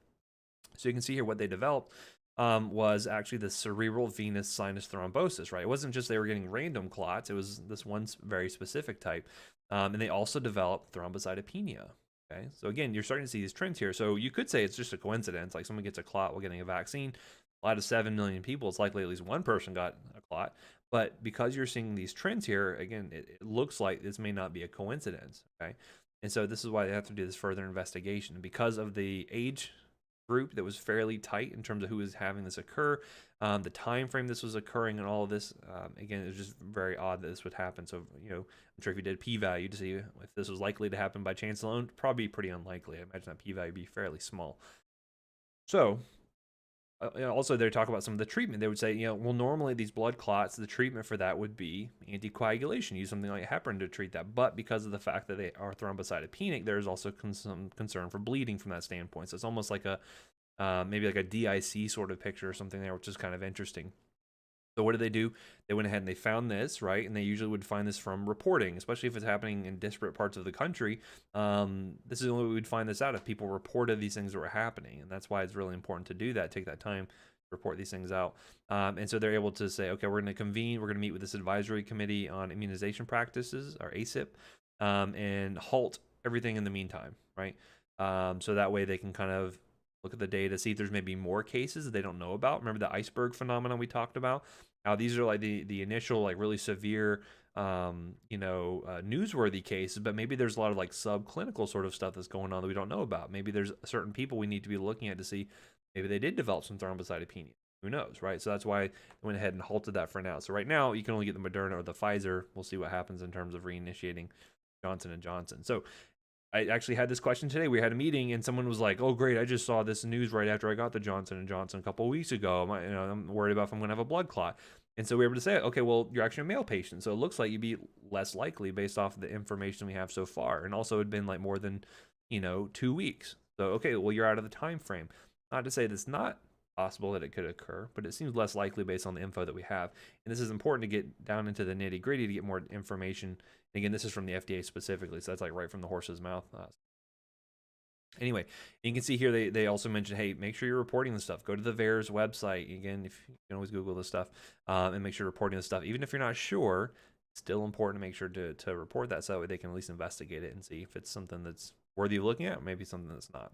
So you can see here what they developed was actually the cerebral venous sinus thrombosis, right? It wasn't just they were getting random clots, it was this one very specific type. And they also developed thrombocytopenia. Okay, so again, you're starting to see these trends here. So you could say it's just a coincidence, like someone gets a clot while getting a vaccine. Out of 7 million people, it's likely at least one person got a clot. But because you're seeing these trends here, again, it looks like this may not be a coincidence. Okay, and so this is why they have to do this further investigation. Because of the age group that was fairly tight in terms of who was having this occur, the time frame this was occurring, and all of this. Again, it was just very odd that this would happen. So, I'm sure if you did a p-value to see if this was likely to happen by chance alone, probably pretty unlikely. I imagine that p-value would be fairly small. So, also they talk about some of the treatment. They would say, well, normally these blood clots, the treatment for that would be anticoagulation, use something like heparin to treat that. But because of the fact that they are thrombocytopenic, there's also some concern for bleeding from that standpoint. So it's almost like a maybe like a DIC sort of picture or something there, which is kind of interesting. So what did they do? They went ahead and they found this, right? And they usually would find this from reporting, especially if it's happening in disparate parts of the country. This is the only way we'd find this out if people reported these things that were happening. And that's why it's really important to do that, take that time to report these things out. And so they're able to say, okay, we're going to convene, we're going to meet with this advisory committee on immunization practices, or ACIP, and halt everything in the meantime, right? So that way they can kind of look at the data, see if there's maybe more cases that they don't know about. Remember the iceberg phenomenon we talked about? How these are like the initial like really severe newsworthy cases, but maybe there's a lot of like subclinical sort of stuff that's going on that we don't know about. Maybe there's certain people we need to be looking at to see maybe they did develop some thrombocytopenia. Who knows, right? So that's why they went ahead and halted that for now. So right now you can only get the Moderna or the Pfizer. We'll see what happens in terms of reinitiating Johnson and Johnson. So I actually had this question today. We had a meeting and someone was like, "Oh, great! I just saw this news right after I got the Johnson and Johnson a couple of weeks ago. I'm worried about if I'm going to have a blood clot." And so we were able to say, "Okay, well, you're actually a male patient, so it looks like you'd be less likely based off of the information we have so far." And also, it'd been like more than 2 weeks. So okay, well, you're out of the time frame. Not to say that's not possible that it could occur, but it seems less likely based on the info that we have. And this is important to get down into the nitty gritty to get more information. Again, this is from the FDA specifically, so that's like right from the horse's mouth. Anyway, you can see here they also mentioned, hey, make sure you're reporting this stuff. Go to the VAERS website. Again, if you can always Google this stuff, and make sure you're reporting this stuff. Even if you're not sure, it's still important to make sure to report that so that way they can at least investigate it and see if it's something that's worthy of looking at, or maybe something that's not.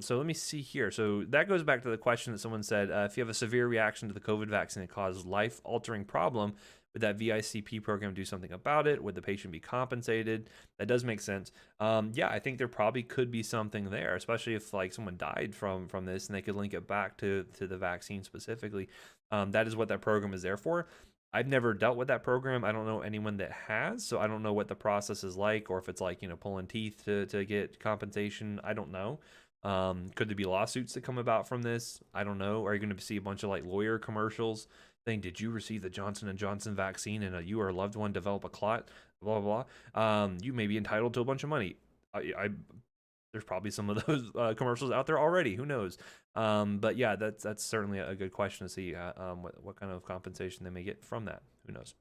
So let me see here. So that goes back to the question that someone said, if you have a severe reaction to the COVID vaccine that causes life-altering problem, would that VICP program do something about it? Would the patient be compensated? That does make sense. Yeah, I think there probably could be something there, especially if like someone died from this and they could link it back to the vaccine specifically. That is what that program is there for. I've never dealt with that program. I don't know anyone that has, so I don't know what the process is like, or if it's like, pulling teeth to get compensation. I don't know. Could there be lawsuits that come about from this? I don't know. Are you going to see a bunch of like lawyer commercials saying, "Did you receive the Johnson and Johnson vaccine and you or a loved one develop a clot? Blah blah blah. You may be entitled to a bunch of money." There's probably some of those commercials out there already. Who knows? But yeah, that's certainly a good question to see what kind of compensation they may get from that. Who knows?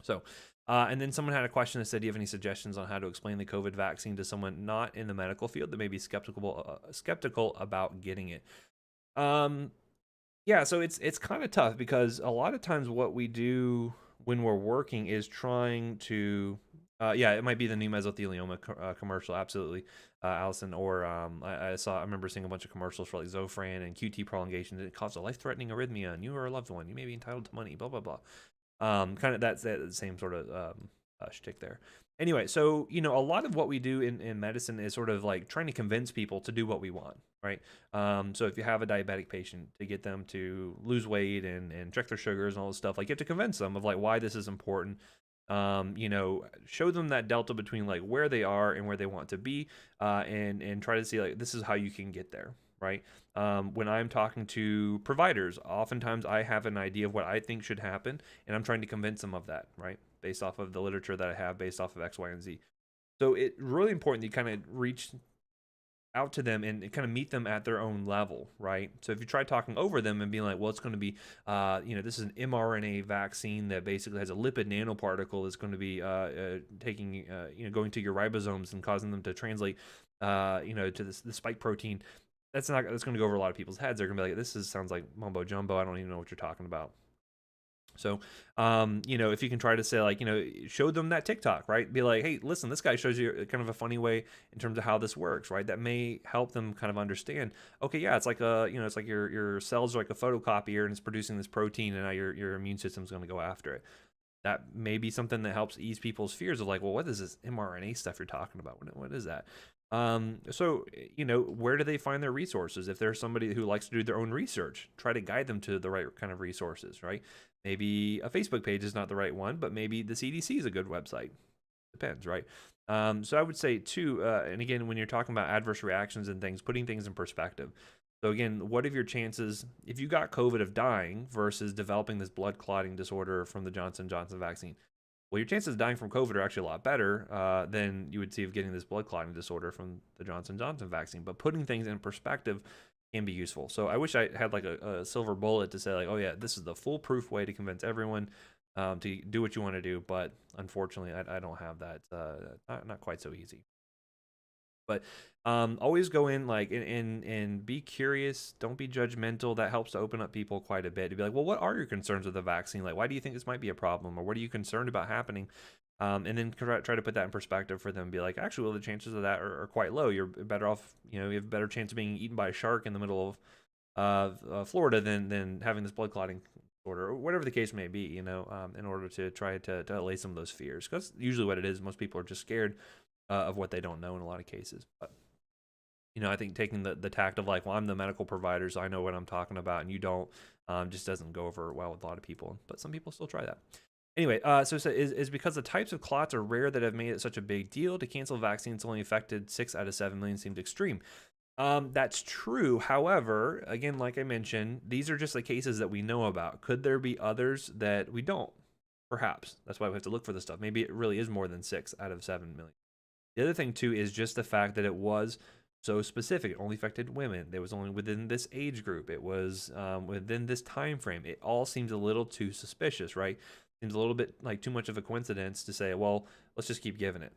So, and then someone had a question that said, "Do you have any suggestions on how to explain the COVID vaccine to someone not in the medical field that may be skeptical about getting it?" Yeah, so it's kind of tough because a lot of times what we do when we're working is trying to yeah, it might be the new mesothelioma commercial, absolutely, Allison. Or I remember seeing a bunch of commercials for like Zofran and QT prolongation. It caused a life-threatening arrhythmia, and you or a loved one, you may be entitled to money. Blah blah blah. Kind of that's the same sort of shtick there. Anyway, so a lot of what we do in medicine is sort of like trying to convince people to do what we want, right? So if you have a diabetic patient, to get them to lose weight and check their sugars and all this stuff, like you have to convince them of like why this is important. Show them that delta between like where they are and where they want to be, and try to see like this is how you can get there, right? When I'm talking to providers, oftentimes I have an idea of what I think should happen, and I'm trying to convince them of that, right? based off of the literature that I have, based off of X, Y, and Z. So it's really important that you kind of reach out to them and kind of meet them at their own level, right? So if you try talking over them and being like, well, it's going to be, this is an mRNA vaccine that basically has a lipid nanoparticle that's going to be taking, going to your ribosomes and causing them to translate, to the spike protein. That's going to go over a lot of people's heads. They're going to be like, sounds like mumbo jumbo. I don't even know what you're talking about. So, if you can try to say like, show them that TikTok, right? Be like, hey, listen, this guy shows you kind of a funny way in terms of how this works, right? That may help them kind of understand. Okay, yeah, it's like it's like your cells are like a photocopier and it's producing this protein, and now your immune system's going to go after it. That may be something that helps ease people's fears of like, well, what is this mRNA stuff you're talking about? What is that? So, where do they find their resources? If there's somebody who likes to do their own research, try to guide them to the right kind of resources, right? Maybe a Facebook page is not the right one, but maybe the CDC is a good website. Depends, right? So I would say too, and again, when you're talking about adverse reactions and things, putting things in perspective. So again, what are your chances if you got COVID of dying versus developing this blood clotting disorder from the Johnson & Johnson vaccine? Well, your chances of dying from COVID are actually a lot better than you would see of getting this blood clotting disorder from the Johnson & Johnson vaccine. But putting things in perspective can be useful. So I wish I had like a silver bullet to say like, oh yeah, this is the foolproof way to convince everyone to do what you want to do. But unfortunately, I don't have that. Not quite so easy. But always go in like and be curious. Don't be judgmental. That helps to open up people quite a bit. To be like, well, what are your concerns with the vaccine? Like, why do you think this might be a problem, or what are you concerned about happening? And then try to put that in perspective for them. Be like, actually, well, the chances of that are quite low. You're better off. You have a better chance of being eaten by a shark in the middle of Florida than having this blood clotting disorder, or whatever the case may be. In order to try to allay some of those fears, because usually what it is, most people are just scared of what they don't know in a lot of cases. But I think taking the tact of like, well, I'm the medical provider, so I know what I'm talking about, and you don't, just doesn't go over well with a lot of people. But some people still try that. Anyway, so is because the types of clots are rare that have made it such a big deal to cancel vaccines only affected 6 out of 7 million seemed extreme. That's true. However, again, like I mentioned, these are just the cases that we know about. Could there be others that we don't? Perhaps. That's why we have to look for this stuff. Maybe it really is more than 6 out of 7 million. The other thing too is just the fact that it was so specific. It only affected women. It was only within this age group. It was within this time frame. It all seems a little too suspicious, right? Seems a little bit like too much of a coincidence to say, well, let's just keep giving it.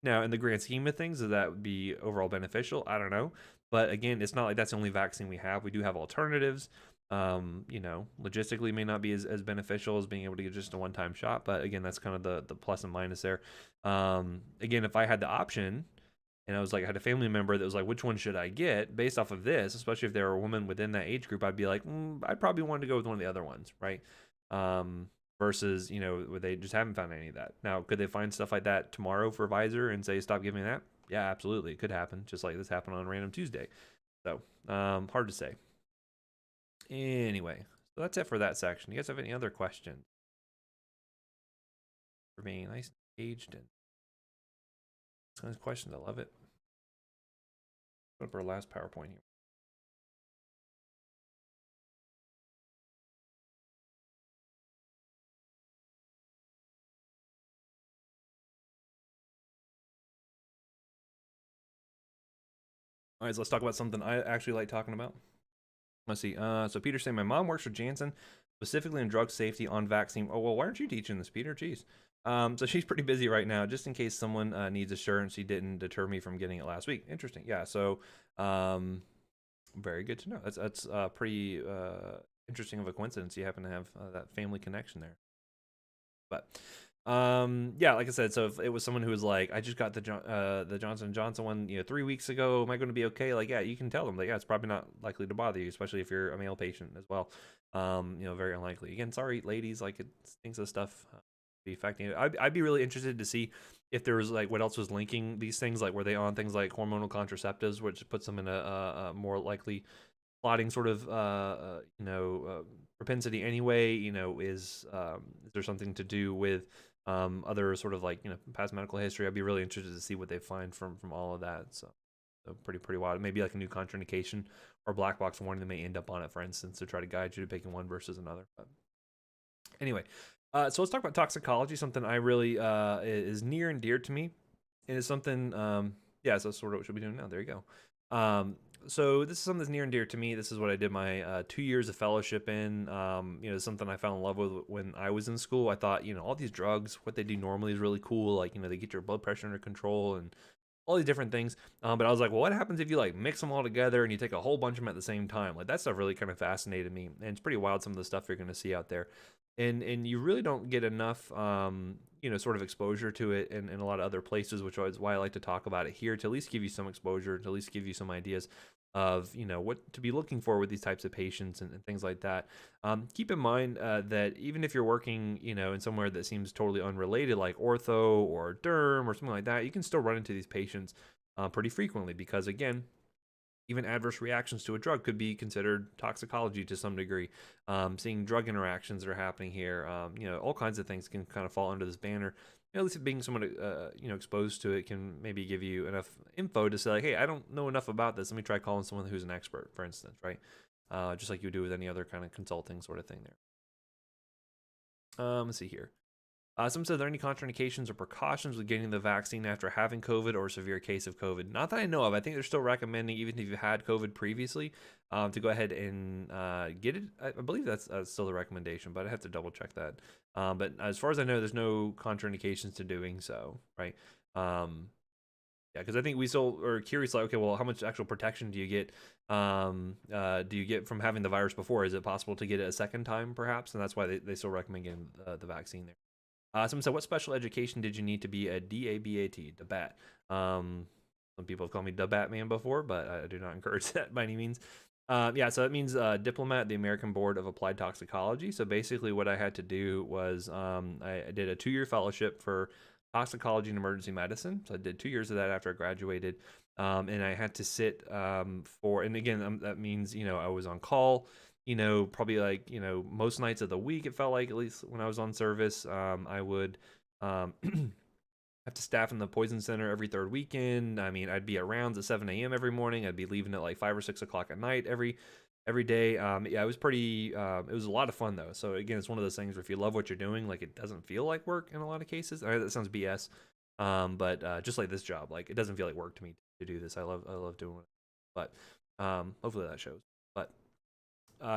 Now, in the grand scheme of things, does that be overall beneficial? I don't know. But again, it's not like that's the only vaccine we have. We do have alternatives. Logistically may not be as beneficial as being able to get just a one-time shot. But again, that's kind of the plus and minus there. Again, if I had the option and I was like, I had a family member that was like, which one should I get based off of this, especially if they were a woman within that age group, I'd be like, I'd probably want to go with one of the other ones, right? Versus, where they just haven't found any of that. Now, could they find stuff like that tomorrow for Pfizer and say, stop giving that? Yeah, absolutely. It could happen, just like this happened on Random Tuesday. So, hard to say. Anyway, so that's it for that section. You guys have any other questions? For being nice and engaged and asking questions. I love it. Put up our last PowerPoint here. All right, so let's talk about something I actually like talking about. Let's see. So Peter's saying, my mom works for Janssen, specifically in drug safety on vaccine. Oh, well, why aren't you teaching this, Peter? Jeez. So she's pretty busy right now, just in case someone needs assurance she didn't deter me from getting it last week. Interesting. Yeah, so very good to know. That's pretty interesting of a coincidence. You happen to have that family connection there. But yeah, like I said, so if it was someone who was like, I just got the Johnson & Johnson one 3 weeks ago, am I going to be okay? Like, yeah, you can tell them like, yeah, it's probably not likely to bother you, especially if you're a male patient as well. Very unlikely. Again, sorry ladies, like it thinks of stuff be affecting it. I'd be really interested to see if there was like what else was linking these things. Like, were they on things like hormonal contraceptives, which puts them in a more likely clotting sort of propensity anyway? Is there something to do with other sort of like past medical history? I'd be really interested to see what they find from all of that. So pretty wild. Maybe like a new contraindication or black box warning that may end up on it, for instance, to try to guide you to picking one versus another. But anyway, So let's talk about toxicology, something I really is near and dear to me, and it's something. Yeah, so that's sort of what we'll be doing now. There you go. So this is something that's near and dear to me. This is what I did my 2 years of fellowship in. Something I fell in love with when I was in school. I thought, all these drugs, what they do normally is really cool. Like, they get your blood pressure under control and all these different things. But I was like, well, what happens if you like mix them all together and you take a whole bunch of them at the same time? Like that stuff really kind of fascinated me, and it's pretty wild some of the stuff you're going to see out there, and you really don't get enough, sort of exposure to it in a lot of other places, which is why I like to talk about it here to at least give you some exposure, to at least give you some ideas of what to be looking for with these types of patients and things like that. Keep in mind that even if you're working in somewhere that seems totally unrelated like ortho or derm or something like that, you can still run into these patients pretty frequently, because again, even adverse reactions to a drug could be considered toxicology to some degree. Seeing drug interactions that are happening here, all kinds of things can kind of fall under this banner. At least being someone exposed to it can maybe give you enough info to say like, hey, I don't know enough about this. Let me try calling someone who's an expert, for instance, right? Just like you would do with any other kind of consulting sort of thing there. Let's see here. Some said, are there any contraindications or precautions with getting the vaccine after having COVID or a severe case of COVID? Not that I know of. I think they're still recommending, even if you've had COVID previously, to go ahead and get it. I believe that's still the recommendation, but I have to double check that. But as far as I know, there's no contraindications to doing so, right? Yeah, because I think we still are curious, like, okay, well, how much actual protection do you get? Do you get from having the virus before? Is it possible to get it a second time, perhaps? And that's why they still recommend getting the vaccine there. Someone said, what special education did you need to be a DABAT, DABAT? Some people have called me the Batman before, but I do not encourage that by any means. Yeah, so that means diplomat, the American Board of Applied Toxicology. So basically what I had to do was I did a 2-year fellowship for toxicology and emergency medicine. So I did 2 years of that after I graduated. And I had to sit and again, that means, I was on call, probably like, most nights of the week, it felt like, at least when I was on service, I would have to staff in the poison center every third weekend. I mean, I'd be at rounds at 7 a.m. every morning. I'd be leaving at like 5 or 6 o'clock at night every day. Yeah, it was pretty, it was a lot of fun though. So again, it's one of those things where if you love what you're doing, like it doesn't feel like work in a lot of cases. I know that sounds BS. But just like this job, like it doesn't feel like work to me to do this. I love doing it, but hopefully that shows. But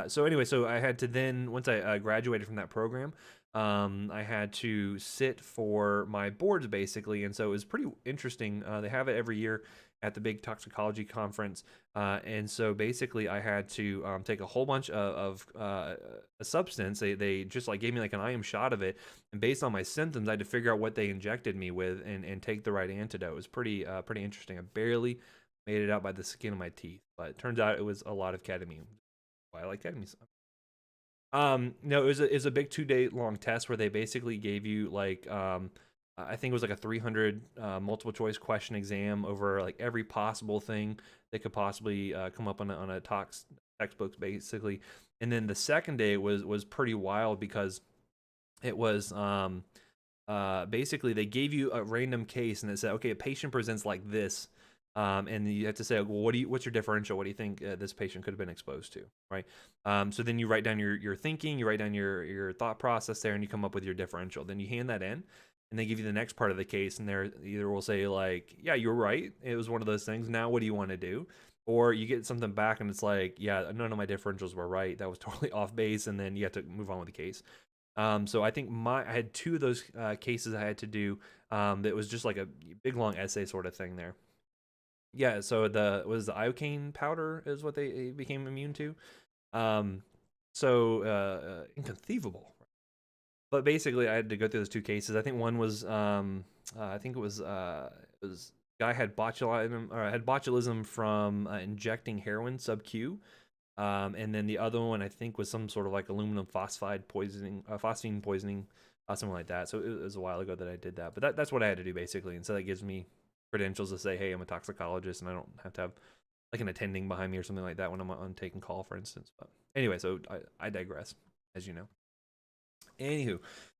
so anyway, so I had to then, once I graduated from that program, I had to sit for my boards basically, and so it was pretty interesting. They have it every year at the big toxicology conference, and so basically I had to take a whole bunch of a substance. They just like gave me like an IM shot of it, and based on my symptoms, I had to figure out what they injected me with and take the right antidote. It was pretty interesting. I barely made it out by the skin of my teeth, but it turns out it was a lot of ketamine. Why I like ketamine. No, it was a big 2-day long test where they basically gave you like I think it was like a 300 multiple choice question exam over like every possible thing that could possibly come up on a tox textbooks basically. And then the second day was pretty wild because it was basically they gave you a random case and it said, okay, a patient presents like this. And you have to say, well, what's your differential? What do you think this patient could have been exposed to, right? So then you write down your thinking, you write down your thought process there, and you come up with your differential. Then you hand that in, and they give you the next part of the case, and they either will say like, yeah, you're right, it was one of those things. Now what do you want to do? Or you get something back, and it's like, yeah, none of my differentials were right. That was totally off base, and then you have to move on with the case. So I think I had 2 of those cases I had to do. That was just like a big long essay sort of thing there. Yeah, so the iocane powder is what they became immune to. Um, Inconceivable. But basically, I had to go through those 2 cases. I think one was, I think it was guy had botulism from injecting heroin sub Q. And then the other one I think was some sort of like aluminum phosphide poisoning, phosphine poisoning, something like that. So it was a while ago that I did that. But that's what I had to do basically, and so that gives me credentials to say, hey, I'm a toxicologist, and I don't have to have like an attending behind me or something like that when I'm on taking call, for instance. But anyway, so I digress, as you know. Anywho,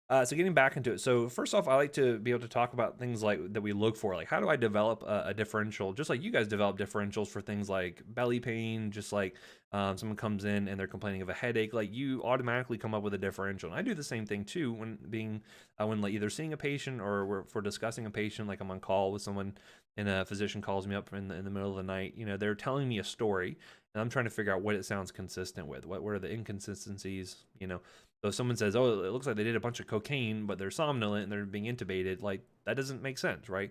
So getting back into it. So first off, I like to be able to talk about things like that we look for. Like how do I develop a differential, just like you guys develop differentials for things like belly pain, just like someone comes in and they're complaining of a headache, like you automatically come up with a differential. And I do the same thing too when being when like either seeing a patient or if we're discussing a patient, like I'm on call with someone and a physician calls me up in the middle of the night. You know, they're telling me a story and I'm trying to figure out what it sounds consistent with. What are the inconsistencies? You know, so if someone says, "Oh, it looks like they did a bunch of cocaine, but they're somnolent and they're being intubated," like that doesn't make sense, right?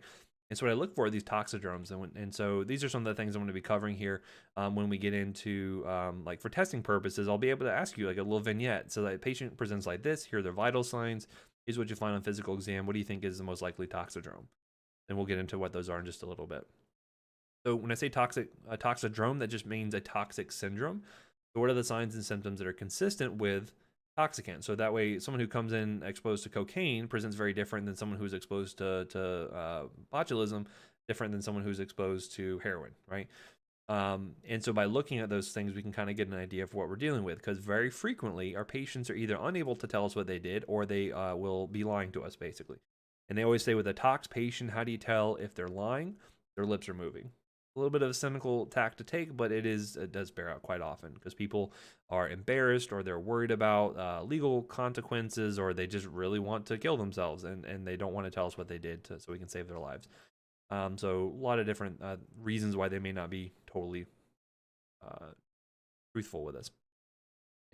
And so what I look for are these toxidromes, and so these are some of the things I'm going to be covering here when we get into like for testing purposes. I'll be able to ask you like a little vignette. So that a patient presents like this. Here are their vital signs. Here's what you find on physical exam. What do you think is the most likely toxidrome? And we'll get into what those are in just a little bit. So when I say a toxidrome, that just means a toxic syndrome. So what are the signs and symptoms that are consistent with toxicant? So that way, someone who comes in exposed to cocaine presents very different than someone who's exposed to botulism, different than someone who's exposed to heroin, right? And so by looking at those things, we can kind of get an idea of what we're dealing with, because very frequently our patients are either unable to tell us what they did or they will be lying to us, basically. And they always say with a tox patient, how do you tell if they're lying? Their lips are moving. A little bit of a cynical tack to take, but it does bear out quite often because people are embarrassed or they're worried about legal consequences, or they just really want to kill themselves and they don't want to tell us what they did so we can save their lives. So a lot of different reasons why they may not be totally uh, truthful with us.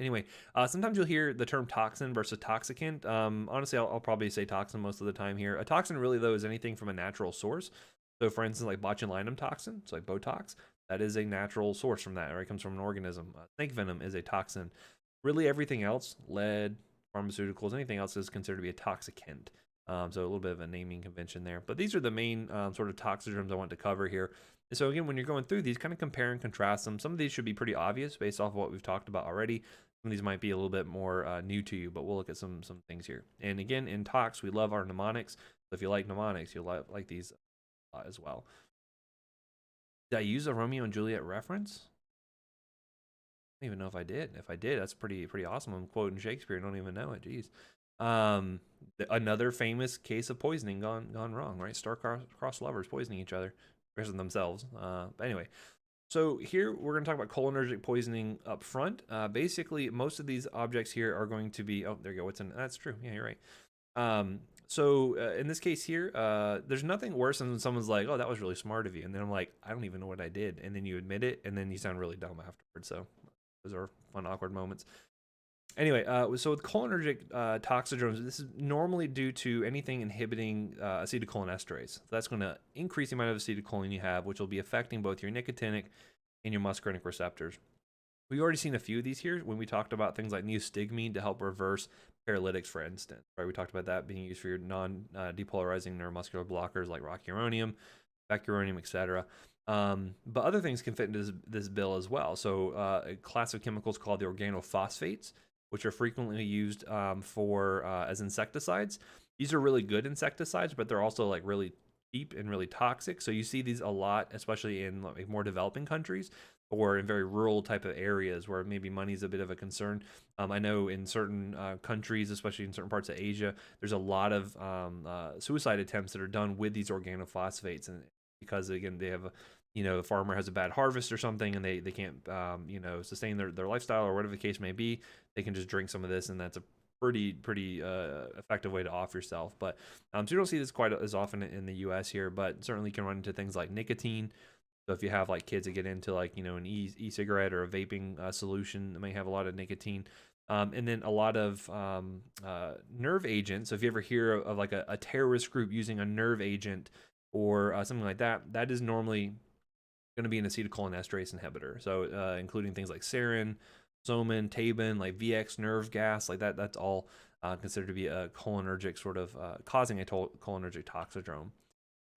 Anyway, sometimes you'll hear the term toxin versus toxicant. Honestly, I'll probably say toxin most of the time here. A toxin really, though, is anything from a natural source. So, for instance, like botulinum toxin, it's like Botox, that is a natural source from that, right? It comes from an organism. Snake venom is a toxin. Really, everything else, lead, pharmaceuticals, anything else is considered to be a toxicant. So a little bit of a naming convention there. But these are the main sort of toxidromes I want to cover here. And so again, when you're going through these, kind of compare and contrast them. Some of these should be pretty obvious based off of what we've talked about already. Some of these might be a little bit more new to you, but we'll look at some things here. And again, in tox, we love our mnemonics. So if you like mnemonics, you'll like these as well. Did I use a Romeo and Juliet reference? I don't even know if I did. If I did, that's pretty awesome. I'm quoting Shakespeare. I don't even know it. Jeez. Another famous case of poisoning gone wrong, right? Star-crossed lovers poisoning each other, versus themselves. But anyway, so here we're going to talk about cholinergic poisoning up front. Basically, most of these objects here are going to be. Oh, there you go. What's in? That's true. Yeah, you're right. So in this case here, there's nothing worse than when someone's like, "Oh, that was really smart of you," and then I'm like, "I don't even know what I did," and then you admit it, and then you sound really dumb afterwards. So those are fun, awkward moments. Anyway, so with cholinergic toxidromes, this is normally due to anything inhibiting acetylcholinesterase. So that's going to increase the amount of acetylcholine you have, which will be affecting both your nicotinic and your muscarinic receptors. We've already seen a few of these here when we talked about things like neostigmine to help reverse paralytics, for instance. Right, we talked about that being used for your non-depolarizing neuromuscular blockers like rocuronium, vecuronium, etc. But other things can fit into this bill as well. So a class of chemicals called the organophosphates, which are frequently used for as insecticides. These are really good insecticides, but they're also like really cheap and really toxic. So you see these a lot, especially in like more developing countries or in very rural type of areas where maybe money is a bit of a concern. I know in certain countries, especially in certain parts of Asia, there's a lot of suicide attempts that are done with these organophosphates, and because again they have a, the farmer has a bad harvest or something and they can't sustain their lifestyle or whatever the case may be, they can just drink some of this, and that's a pretty effective way to off yourself. But so you don't see this quite as often in the US here, but certainly can run into things like nicotine. So if you have like kids that get into like an e-cigarette or a vaping solution that may have a lot of nicotine, and then a lot of nerve agents. So if you ever hear of like a terrorist group using a nerve agent or something like that, that is normally going to be an acetylcholinesterase inhibitor. So including things like sarin, soman, tabin, like VX nerve gas, like that. That's all considered to be a cholinergic sort of causing a cholinergic toxidrome.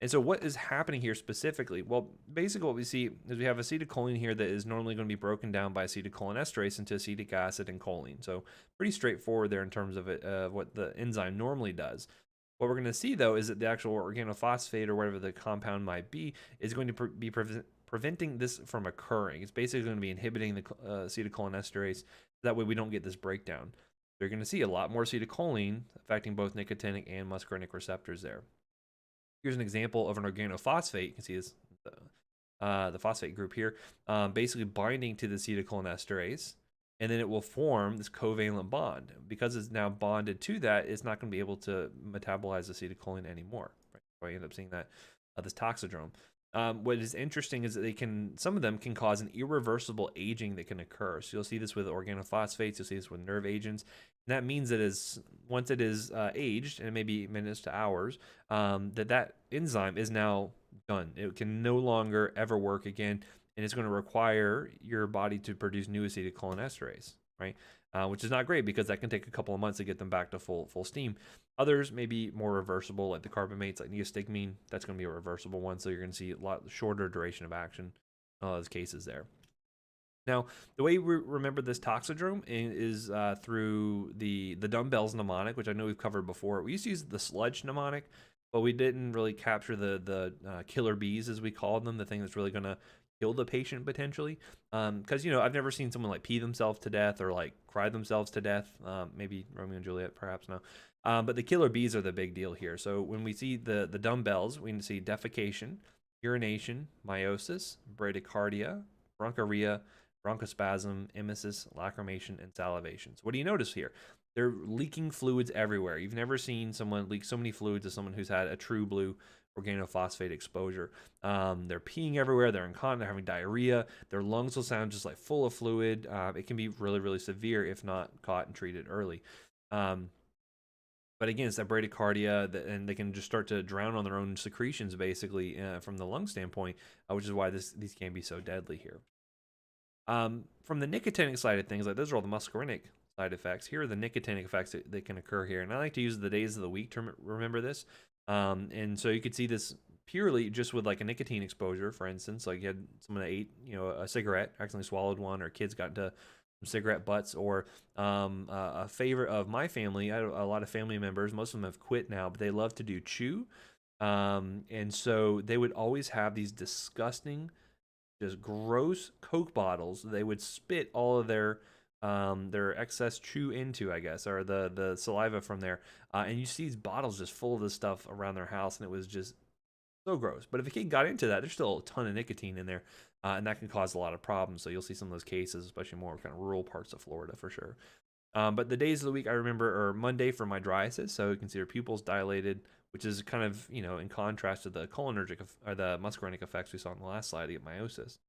And so what is happening here specifically? Well, basically what we see is we have acetylcholine here that is normally going to be broken down by acetylcholinesterase into acetic acid and choline. So pretty straightforward there in terms of what the enzyme normally does. What we're going to see, though, is that the actual organophosphate or whatever the compound might be is going to be preventing this from occurring. It's basically going to be inhibiting the acetylcholinesterase. That way we don't get this breakdown. They're going to see a lot more acetylcholine affecting both nicotinic and muscarinic receptors there. Here's an example of an organophosphate. You can see this, the phosphate group here, basically binding to the acetylcholinesterase, and then it will form this covalent bond. Because it's now bonded to that, it's not going to be able to metabolize acetylcholine anymore. Right? So I end up seeing that this toxidrome. What is interesting is that some of them can cause an irreversible aging that can occur. So you'll see this with organophosphates, you'll see this with nerve agents. And that means that once it is aged, and maybe minutes to hours, that enzyme is now done. It can no longer ever work again, and it's going to require your body to produce new acetylcholinesterase, right? Which is not great because that can take a couple of months to get them back to full steam. Others may be more reversible, like the carbamates, like neostigmine. That's going to be a reversible one, so you're going to see a lot shorter duration of action in all those cases there. Now, the way we remember this toxidrome is through the dumbbells mnemonic, which I know we've covered before. We used to use the sludge mnemonic, but we didn't really capture the killer bees, as we called them, the thing that's really going to kill the patient potentially. Because, I've never seen someone like pee themselves to death or like cry themselves to death. Maybe Romeo and Juliet, perhaps, no. But the killer bees are the big deal here. So when we see the dumbbells, we can see defecation, urination, meiosis, bradycardia, bronchorrhea, bronchospasm, emesis, lacrimation, and salivation. So what do you notice here? They're leaking fluids everywhere. You've never seen someone leak so many fluids as someone who's had a true blue organophosphate exposure. They're peeing everywhere. They're incontinent. They're having diarrhea. Their lungs will sound just like full of fluid. It can be really, really severe if not caught and treated early. But again, it's that bradycardia, and they can just start to drown on their own secretions, basically, from the lung standpoint, which is why these can be so deadly here. From the nicotinic side of things, like those are all the muscarinic side effects. Here are the nicotinic effects that can occur here. And I like to use the days of the week to remember this. And so you could see this purely just with like a nicotine exposure, for instance, like you had someone that ate, a cigarette, accidentally swallowed one, or kids got into some cigarette butts, or a favorite of my family. I had a lot of family members. Most of them have quit now, but they love to do chew. And so they would always have these disgusting, just gross Coke bottles. They would spit all of their excess chew into, I guess, or the saliva from there. And you see these bottles just full of this stuff around their house, and it was just so gross. But if a kid got into that, there's still a ton of nicotine in there, and that can cause a lot of problems. So you'll see some of those cases, especially more kind of rural parts of Florida for sure. But the days of the week I remember are Monday for my drysis, so you can see your pupils dilated, which is kind of, in contrast to the cholinergic or the muscarinic effects we saw on the last slide to get meiosis.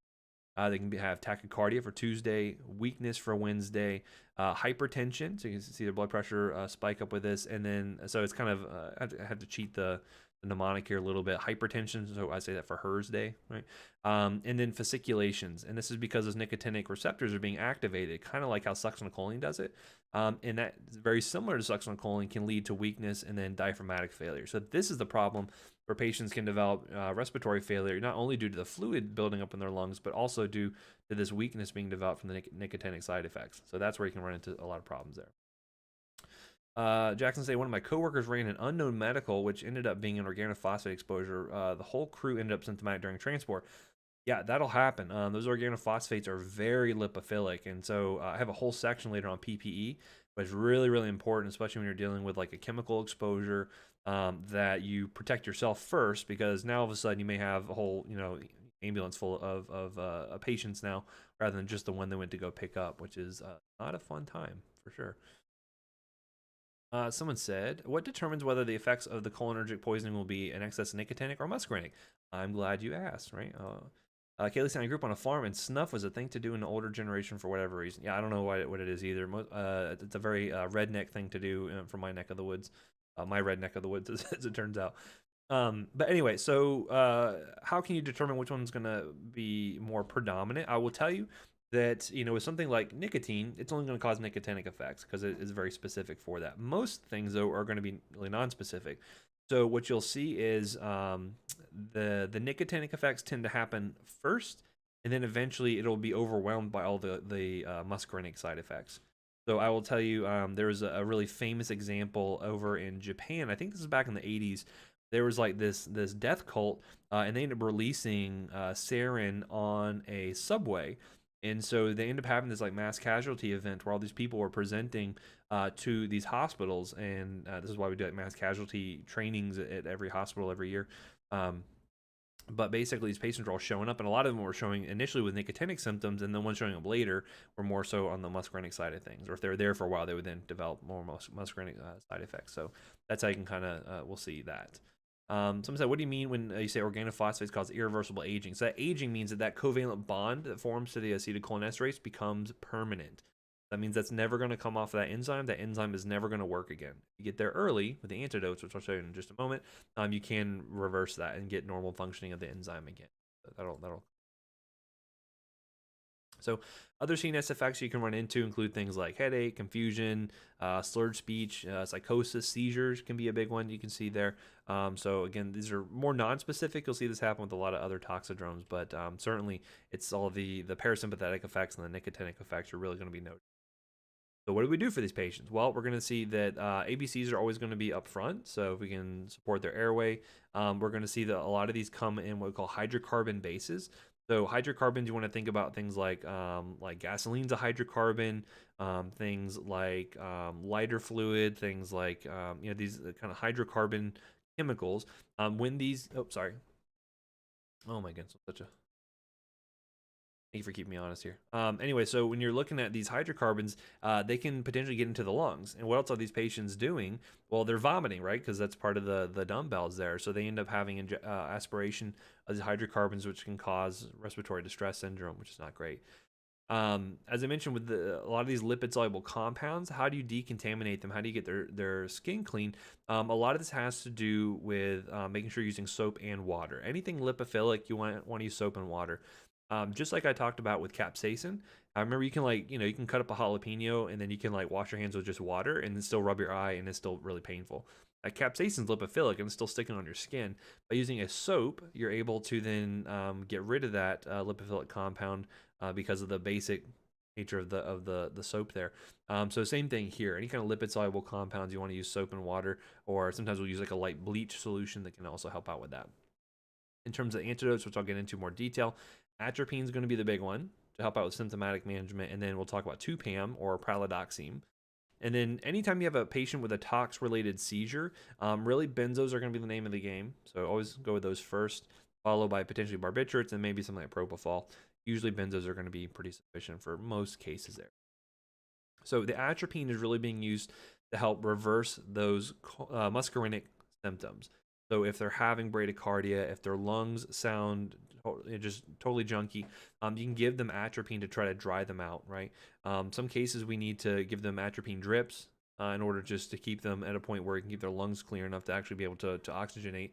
They can have tachycardia for Tuesday, weakness for Wednesday, hypertension. So you can see their blood pressure spike up with this. And then, so it's kind of, I have to cheat the mnemonic here a little bit. Hypertension, so I say that for HERS day, right? And then fasciculations. And this is because those nicotinic receptors are being activated, kind of like how succinylcholine does it. And that, very similar to succinylcholine, can lead to weakness and then diaphragmatic failure. So this is the problem where patients can develop respiratory failure, not only due to the fluid building up in their lungs, but also due to this weakness being developed from the nicotinic side effects. So that's where you can run into a lot of problems there. Jackson say, one of my coworkers ran an unknown medical, which ended up being an organophosphate exposure. The whole crew ended up symptomatic during transport. Yeah, that'll happen. Those organophosphates are very lipophilic, and so I have a whole section later on PPE, but it's really, really important, especially when you're dealing with like a chemical exposure, that you protect yourself first, because now all of a sudden you may have a whole, ambulance full of patients now, rather than just the one they went to go pick up, which is not a fun time for sure. Someone said, what determines whether the effects of the cholinergic poisoning will be an excess nicotinic or muscarinic? I'm glad you asked, right? Kaylee signed a group on a farm, and snuff was a thing to do in the older generation for whatever reason. Yeah, I don't know what it is either. It's a very redneck thing to do from my neck of the woods. My red neck of the woods, as it turns out. But anyway, so how can you determine which one's going to be more predominant? I will tell you that, with something like nicotine, it's only going to cause nicotinic effects because it is very specific for that. Most things, though, are going to be really non-specific. So what you'll see is the nicotinic effects tend to happen first, and then eventually it'll be overwhelmed by all the muscarinic side effects. So I will tell you, there was a really famous example over in Japan. I think this is back in the 80s. There was like this death cult, and they ended up releasing sarin on a subway. And so they end up having this like mass casualty event where all these people were presenting to these hospitals, and this is why we do like mass casualty trainings at every hospital every year. Um, but basically, these patients were all showing up, and a lot of them were showing initially with nicotinic symptoms, and the ones showing up later were more so on the muscarinic side of things. Or if they were there for a while, they would then develop more muscarinic side effects. So that's how you can kind of we'll see that. Someone said, "What do you mean when you say organophosphates cause irreversible aging?" So that aging means that that covalent bond that forms to the acetylcholinesterase becomes permanent. That means that's never going to come off of that enzyme. That enzyme is never going to work again. You get there early with the antidotes, which I'll show you in just a moment. You can reverse that and get normal functioning of the enzyme again. That'll. So other CNS effects you can run into include things like headache, confusion, slurred speech, psychosis, seizures can be a big one you can see there. So again, these are more non-specific. You'll see this happen with a lot of other toxidromes, but certainly it's all the parasympathetic effects and the nicotinic effects are really going to be noted. So what do we do for these patients? Well, we're going to see that ABCs are always going to be up front. So if we can support their airway, we're going to see that a lot of these come in what we call hydrocarbon bases. So hydrocarbons, you want to think about things like gasoline's a hydrocarbon, things like lighter fluid, things like these kind of hydrocarbon chemicals. When these, oh sorry, oh my goodness, such a Thank you for keeping me honest here. Anyway, so when you're looking at these hydrocarbons, they can potentially get into the lungs. And what else are these patients doing? Well, they're vomiting, right? Because that's part of the dumbbells there. So they end up having aspiration of these hydrocarbons, which can cause respiratory distress syndrome, which is not great. As I mentioned, with a lot of these lipid-soluble compounds, how do you decontaminate them? How do you get their skin clean? A lot of this has to do with making sure you're using soap and water. Anything lipophilic, you want to use soap and water. Just like I talked about with capsaicin, I remember you can you can cut up a jalapeno and then you can wash your hands with just water and then still rub your eye and it's still really painful. Capsaicin is lipophilic and it's still sticking on your skin. By using a soap, you're able to then get rid of that lipophilic compound because of the basic nature of the soap there. So same thing here. Any kind of lipid soluble compounds, you want to use soap and water, or sometimes we'll use like a light bleach solution that can also help out with that. In terms of antidotes, which I'll get into more detail, atropine is going to be the big one to help out with symptomatic management, and then we'll talk about 2-PAM or pralidoxime. And then anytime you have a patient with a tox-related seizure, really benzos are going to be the name of the game. So always go with those first, followed by potentially barbiturates and maybe something like propofol. Usually benzos are going to be pretty sufficient for most cases there. So the atropine is really being used to help reverse those muscarinic symptoms. So if they're having bradycardia, if their lungs sound just totally junky, you can give them atropine to try to dry them out, right? Some cases we need to give them atropine drips in order just to keep them at a point where it can keep their lungs clear enough to actually be able to oxygenate.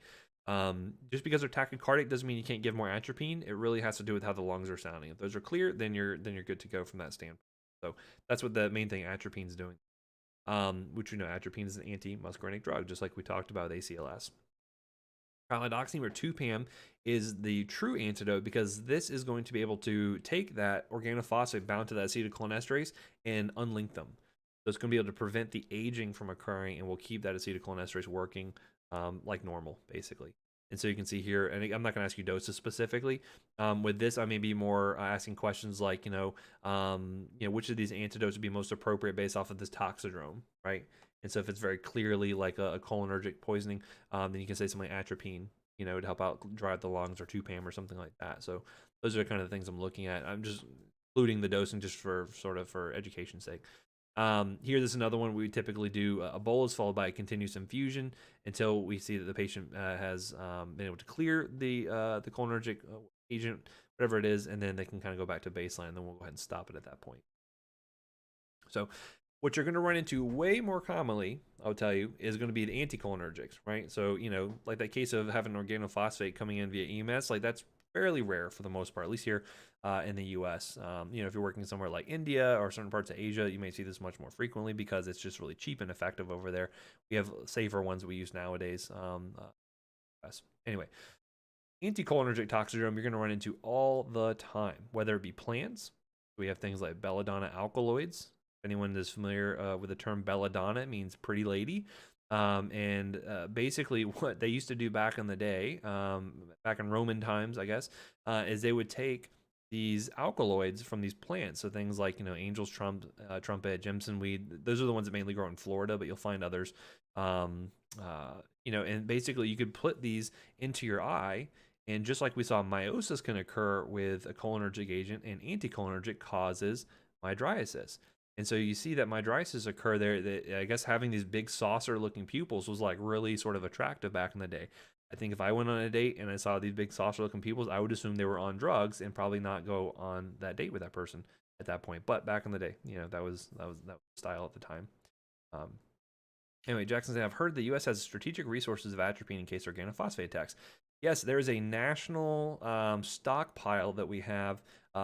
Just because they're tachycardic doesn't mean you can't give more atropine. It really has to do with how the lungs are sounding. If those are clear, then you're good to go from that standpoint. So that's what the main thing atropine is doing. Which atropine is an anti-muscarinic drug, just like we talked about with ACLS. Pralidoxime or 2-PAM is the true antidote because this is going to be able to take that organophosphate bound to that acetylcholinesterase and unlink them. So it's going to be able to prevent the aging from occurring and will keep that acetylcholinesterase working like normal, basically. And so you can see here, and I'm not going to ask you doses specifically. With this, I may be more asking questions like, which of these antidotes would be most appropriate based off of this toxidrome, right? And so if it's very clearly like a cholinergic poisoning, then you can say something like atropine, to help out dry out the lungs, or 2-PAM or something like that. So those are kind of the things I'm looking at. I'm just including the dosing just for education's sake. Here, this is another one we typically do a bolus followed by a continuous infusion until we see that the patient has been able to clear the cholinergic agent, whatever it is, and then they can kind of go back to baseline, and then we'll go ahead and stop it at that point. So what you're going to run into way more commonly, I'll tell you, is going to be the anticholinergics, right? So, like that case of having organophosphate coming in via EMS, like that's fairly rare for the most part, at least here in the US. If you're working somewhere like India or certain parts of Asia, you may see this much more frequently because it's just really cheap and effective over there. We have safer ones we use nowadays. Anyway, anticholinergic toxidrome you're going to run into all the time, whether it be plants. We have things like belladonna alkaloids. If anyone is familiar with the term belladonna, it means pretty lady. Basically what they used to do back in the day, back in Roman times, I guess, is they would take these alkaloids from these plants. So things like, angel's trumpet, Jimson weed. Those are the ones that mainly grow in Florida, but you'll find others. And basically you could put these into your eye, and just like we saw, meiosis can occur with a cholinergic agent, and anticholinergic causes mydriasis. And so you see that mydriasis occur there. That, I guess, having these big saucer-looking pupils was like really sort of attractive back in the day. I think if I went on a date and I saw these big saucer-looking pupils, I would assume they were on drugs and probably not go on that date with that person at that point. But back in the day, that was style at the time. Um, Anyway, Jackson said, I've heard the U.S. has strategic resources of atropine in case organophosphate attacks. Yes, there is a national stockpile that we have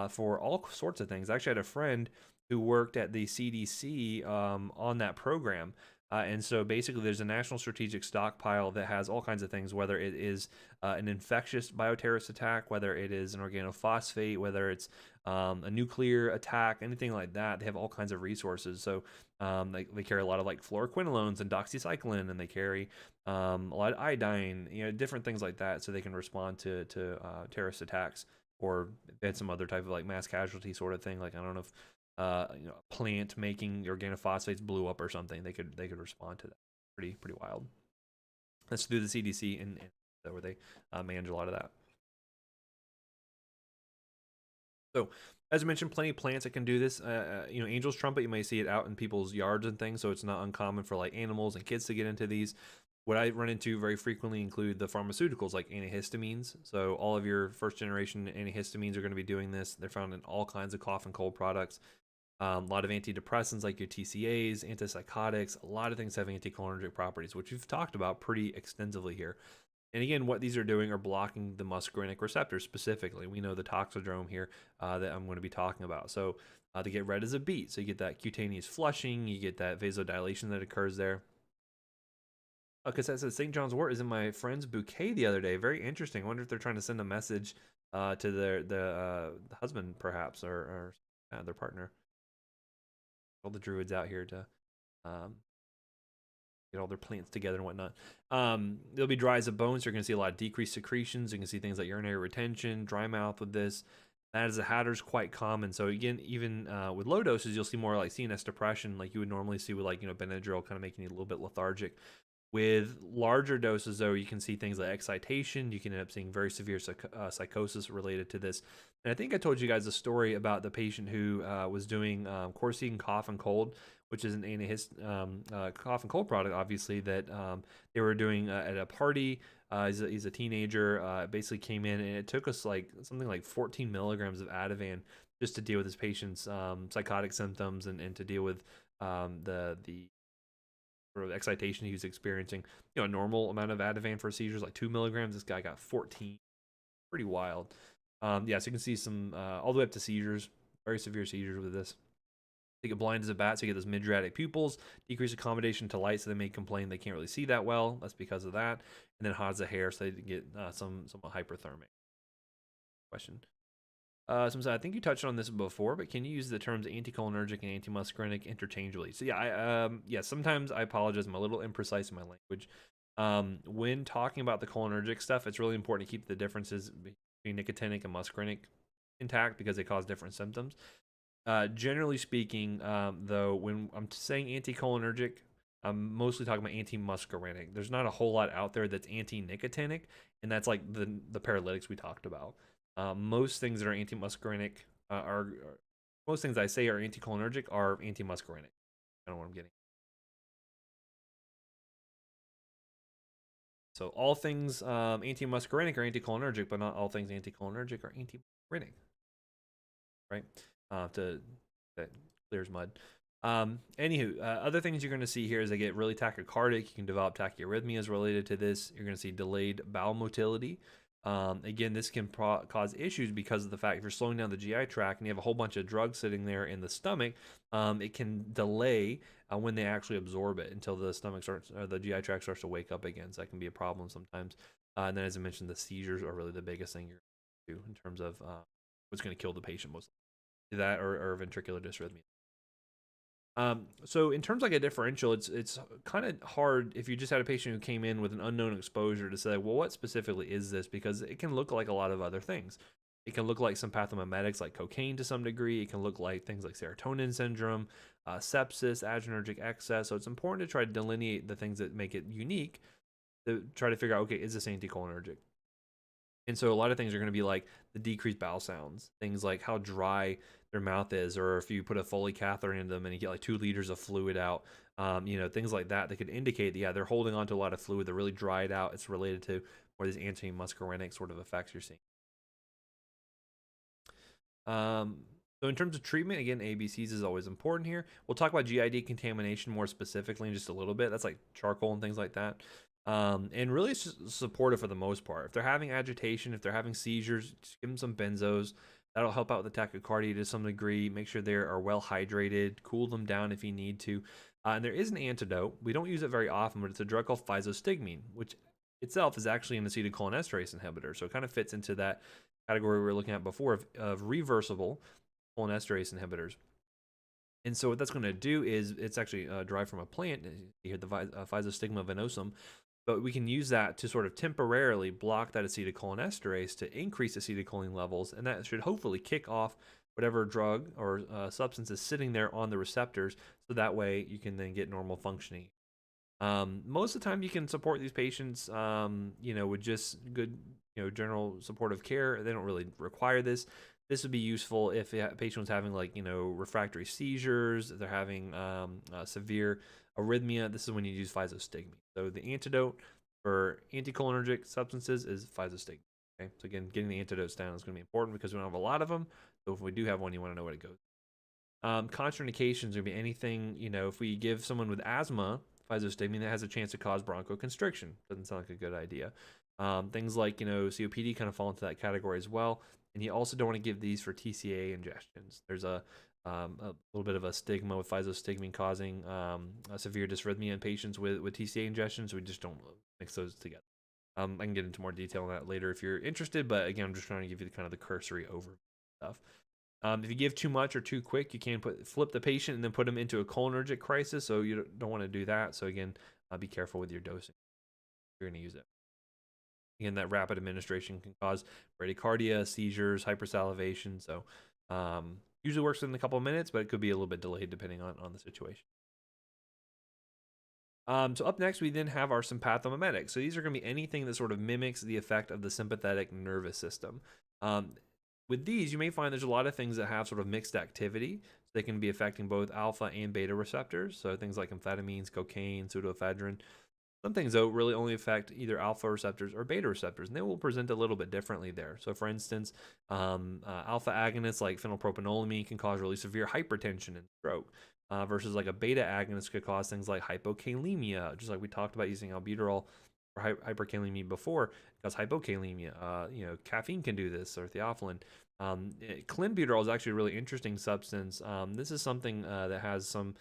for all sorts of things. I actually had a friend who worked at the CDC on that program. And so basically there's a national strategic stockpile that has all kinds of things, whether it is an infectious bioterrorist attack, whether it is an organophosphate, whether it's a nuclear attack, anything like that. They have all kinds of resources. So they carry a lot of like fluoroquinolones and doxycycline, and they carry a lot of iodine, different things like that, so they can respond to terrorist attacks, or if they had some other type of like mass casualty sort of thing. Like, I don't know if a plant making organophosphates blew up or something, they could respond to that. Pretty wild. That's through the CDC, and where they manage a lot of that. So, as I mentioned, plenty of plants that can do this. Angel's trumpet, you may see it out in people's yards and things, so it's not uncommon for like animals and kids to get into these. What I run into very frequently include the pharmaceuticals like antihistamines. So all of your first generation antihistamines are going to be doing this. They're found in all kinds of cough and cold products. A lot of antidepressants like your TCAs, antipsychotics, a lot of things have anticholinergic properties, which we've talked about pretty extensively here. And again, what these are doing are blocking the muscarinic receptor specifically. We know the toxidrome here that I'm going to be talking about. So they get red as a beet. So you get that cutaneous flushing, you get that vasodilation that occurs there. Because that says St. John's wort is in my friend's bouquet the other day. Very interesting. I wonder if they're trying to send a message to the husband, perhaps, or their partner. All the druids out here to get all their plants together and whatnot. There'll be dry as a bone, so you're going to see a lot of decreased secretions. You can see things like urinary retention, dry mouth with this. That as a hatter is quite common. So again, even with low doses, you'll see more like CNS depression, like you would normally see with like Benadryl, kind of making you a little bit lethargic. With larger doses, though, you can see things like excitation. You can end up seeing very severe psychosis related to this. And I think I told you guys a story about the patient who was doing Corsican cough and cold, which is an cough and cold product, obviously, that they were doing at a party. He's a teenager. Basically came in, and it took us like something like 14 milligrams of Ativan just to deal with this patient's psychotic symptoms and to deal with the sort of excitation he was experiencing. A normal amount of Ativan for seizures like 2 milligrams. This guy got 14. Pretty wild. So you can see some all the way up to seizures, very severe seizures with this. They get blind as a bat, so you get those mydriatic pupils, decreased accommodation to light, so they may complain they can't really see that well. That's because of that. And then hot as a hair, so they get some hyperthermic. Question. I think you touched on this before, but can you use the terms anticholinergic and antimuscarinic interchangeably? So sometimes I apologize, I'm a little imprecise in my language. When talking about the cholinergic stuff, it's really important to keep the differences between nicotinic and muscarinic intact because they cause different symptoms. Generally speaking, though, when I'm saying anticholinergic, I'm mostly talking about antimuscarinic. There's not a whole lot out there that's anti-nicotinic, and that's like the paralytics we talked about. Most things that are antimuscarinic most things I say are anticholinergic are antimuscarinic. I don't know what I'm getting. So all things antimuscarinic are anticholinergic, but not all things anticholinergic are antimuscarinic. Right? That clears mud. Other things you're going to see here is they get really tachycardic. You can develop tachyarrhythmias related to this. You're going to see delayed bowel motility. Again, this can cause issues because of the fact if you're slowing down the GI tract and you have a whole bunch of drugs sitting there in the stomach, it can delay when they actually absorb it until the the GI tract starts to wake up again. So that can be a problem sometimes. And then, as I mentioned, the seizures are really the biggest thing you're going to do in terms of what's going to kill the patient most. That or ventricular dysrhythmia. So in terms of like a differential, it's kind of hard if you just had a patient who came in with an unknown exposure to say, well, what specifically is this? Because it can look like a lot of other things. It can look like some pathomimetics like cocaine to some degree. It can look like things like serotonin syndrome, sepsis, adrenergic excess. So it's important to try to delineate the things that make it unique to try to figure out, okay, is this anticholinergic? And so a lot of things are going to be like the decreased bowel sounds, things like how dry their mouth is, or if you put a Foley catheter into them and you get like 2 liters of fluid out, things like that could indicate that, yeah, they're holding on to a lot of fluid. They're really dried out. It's related to more these anti-muscarinic sort of effects you're seeing. So in terms of treatment, again, ABCs is always important here. We'll talk about GI contamination more specifically in just a little bit. That's like charcoal and things like that. And really, it's just supportive for the most part. If they're having agitation, if they're having seizures, just give them some benzos. That'll help out with the tachycardia to some degree. Make sure they are well hydrated. Cool them down if you need to. And there is an antidote. We don't use it very often, but it's a drug called physostigmine, which itself is actually an acetylcholinesterase inhibitor. So it kind of fits into that category we were looking at before of reversible cholinesterase inhibitors. And so what that's going to do is it's actually derived from a plant. You hear the Physostigma venosum, but we can use that to sort of temporarily block that acetylcholinesterase to increase acetylcholine levels, and that should hopefully kick off whatever drug or substance is sitting there on the receptors, so that way you can then get normal functioning. Most of the time you can support these patients, with just good, general supportive care. They don't really require this. This would be useful if a patient was having like, refractory seizures, they're having severe arrhythmia. This is when you use physostigmine. So the antidote for anticholinergic substances is physostigmine. Okay, so again, getting the antidotes down is going to be important because we don't have a lot of them. So if we do have one, you want to know what it goes. Contraindications would be anything, if we give someone with asthma physostigmine, that has a chance to cause bronchoconstriction. Doesn't sound like a good idea. Things like, COPD kind of fall into that category as well. And you also don't want to give these for TCA ingestions. There's a little bit of a stigma with physostigmine causing a severe dysrhythmia in patients with TCA ingestions. So we just don't mix those together. I can get into more detail on that later if you're interested, but again, I'm just trying to give you kind of the cursory overview stuff. If you give too much or too quick, you can flip the patient and then put them into a cholinergic crisis. So you don't want to do that. So again, be careful with your dosing. You're going to use it. Again, that rapid administration can cause bradycardia, seizures, hypersalivation. So usually works in a couple of minutes, but it could be a little bit delayed depending on the situation. So up next, we then have our sympathomimetics. So these are going to be anything that sort of mimics the effect of the sympathetic nervous system. With these, you may find there's a lot of things that have sort of mixed activity. So they can be affecting both alpha and beta receptors. So things like amphetamines, cocaine, pseudoephedrine. Some things, though, really only affect either alpha receptors or beta receptors, and they will present a little bit differently there. So, for instance, alpha agonists like phenylpropanolamine can cause really severe hypertension and stroke, versus like a beta agonist could cause things like hypokalemia, just like we talked about using albuterol for hyperkalemia before, cause hypokalemia. Caffeine can do this, or theophylline. Clenbuterol is actually a really interesting substance. This is something that has some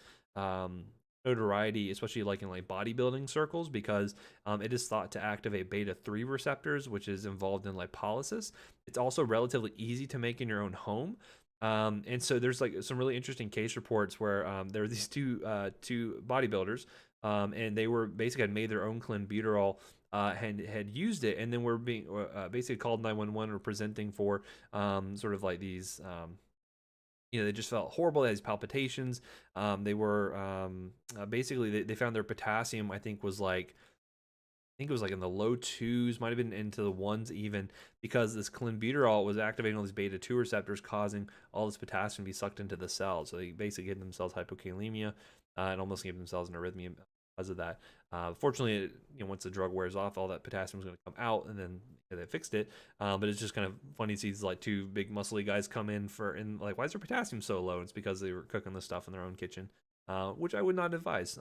notoriety, especially like in bodybuilding circles, because it is thought to activate beta 3 receptors, which is involved in lipolysis. It's also relatively easy to make in your own home. And so there's like some really interesting case reports where there were these two bodybuilders, and they were basically had made their own clenbuterol, and had used it, and then were being basically called 911 or presenting for sort of like these they just felt horrible. They had these palpitations. They were basically they found their potassium, I think, was like, it was like in the low 2s, might have been into the 1s even, because this clenbuterol was activating all these beta 2 receptors, causing all this potassium to be sucked into the cells. So they basically gave themselves hypokalemia, and almost gave themselves an arrhythmia because of that. Fortunately, once the drug wears off, all that potassium is going to come out, and then they fixed it. But it's just kind of funny to see these like two big muscly guys come in and like, why is their potassium so low? And it's because they were cooking the stuff in their own kitchen, which I would not advise.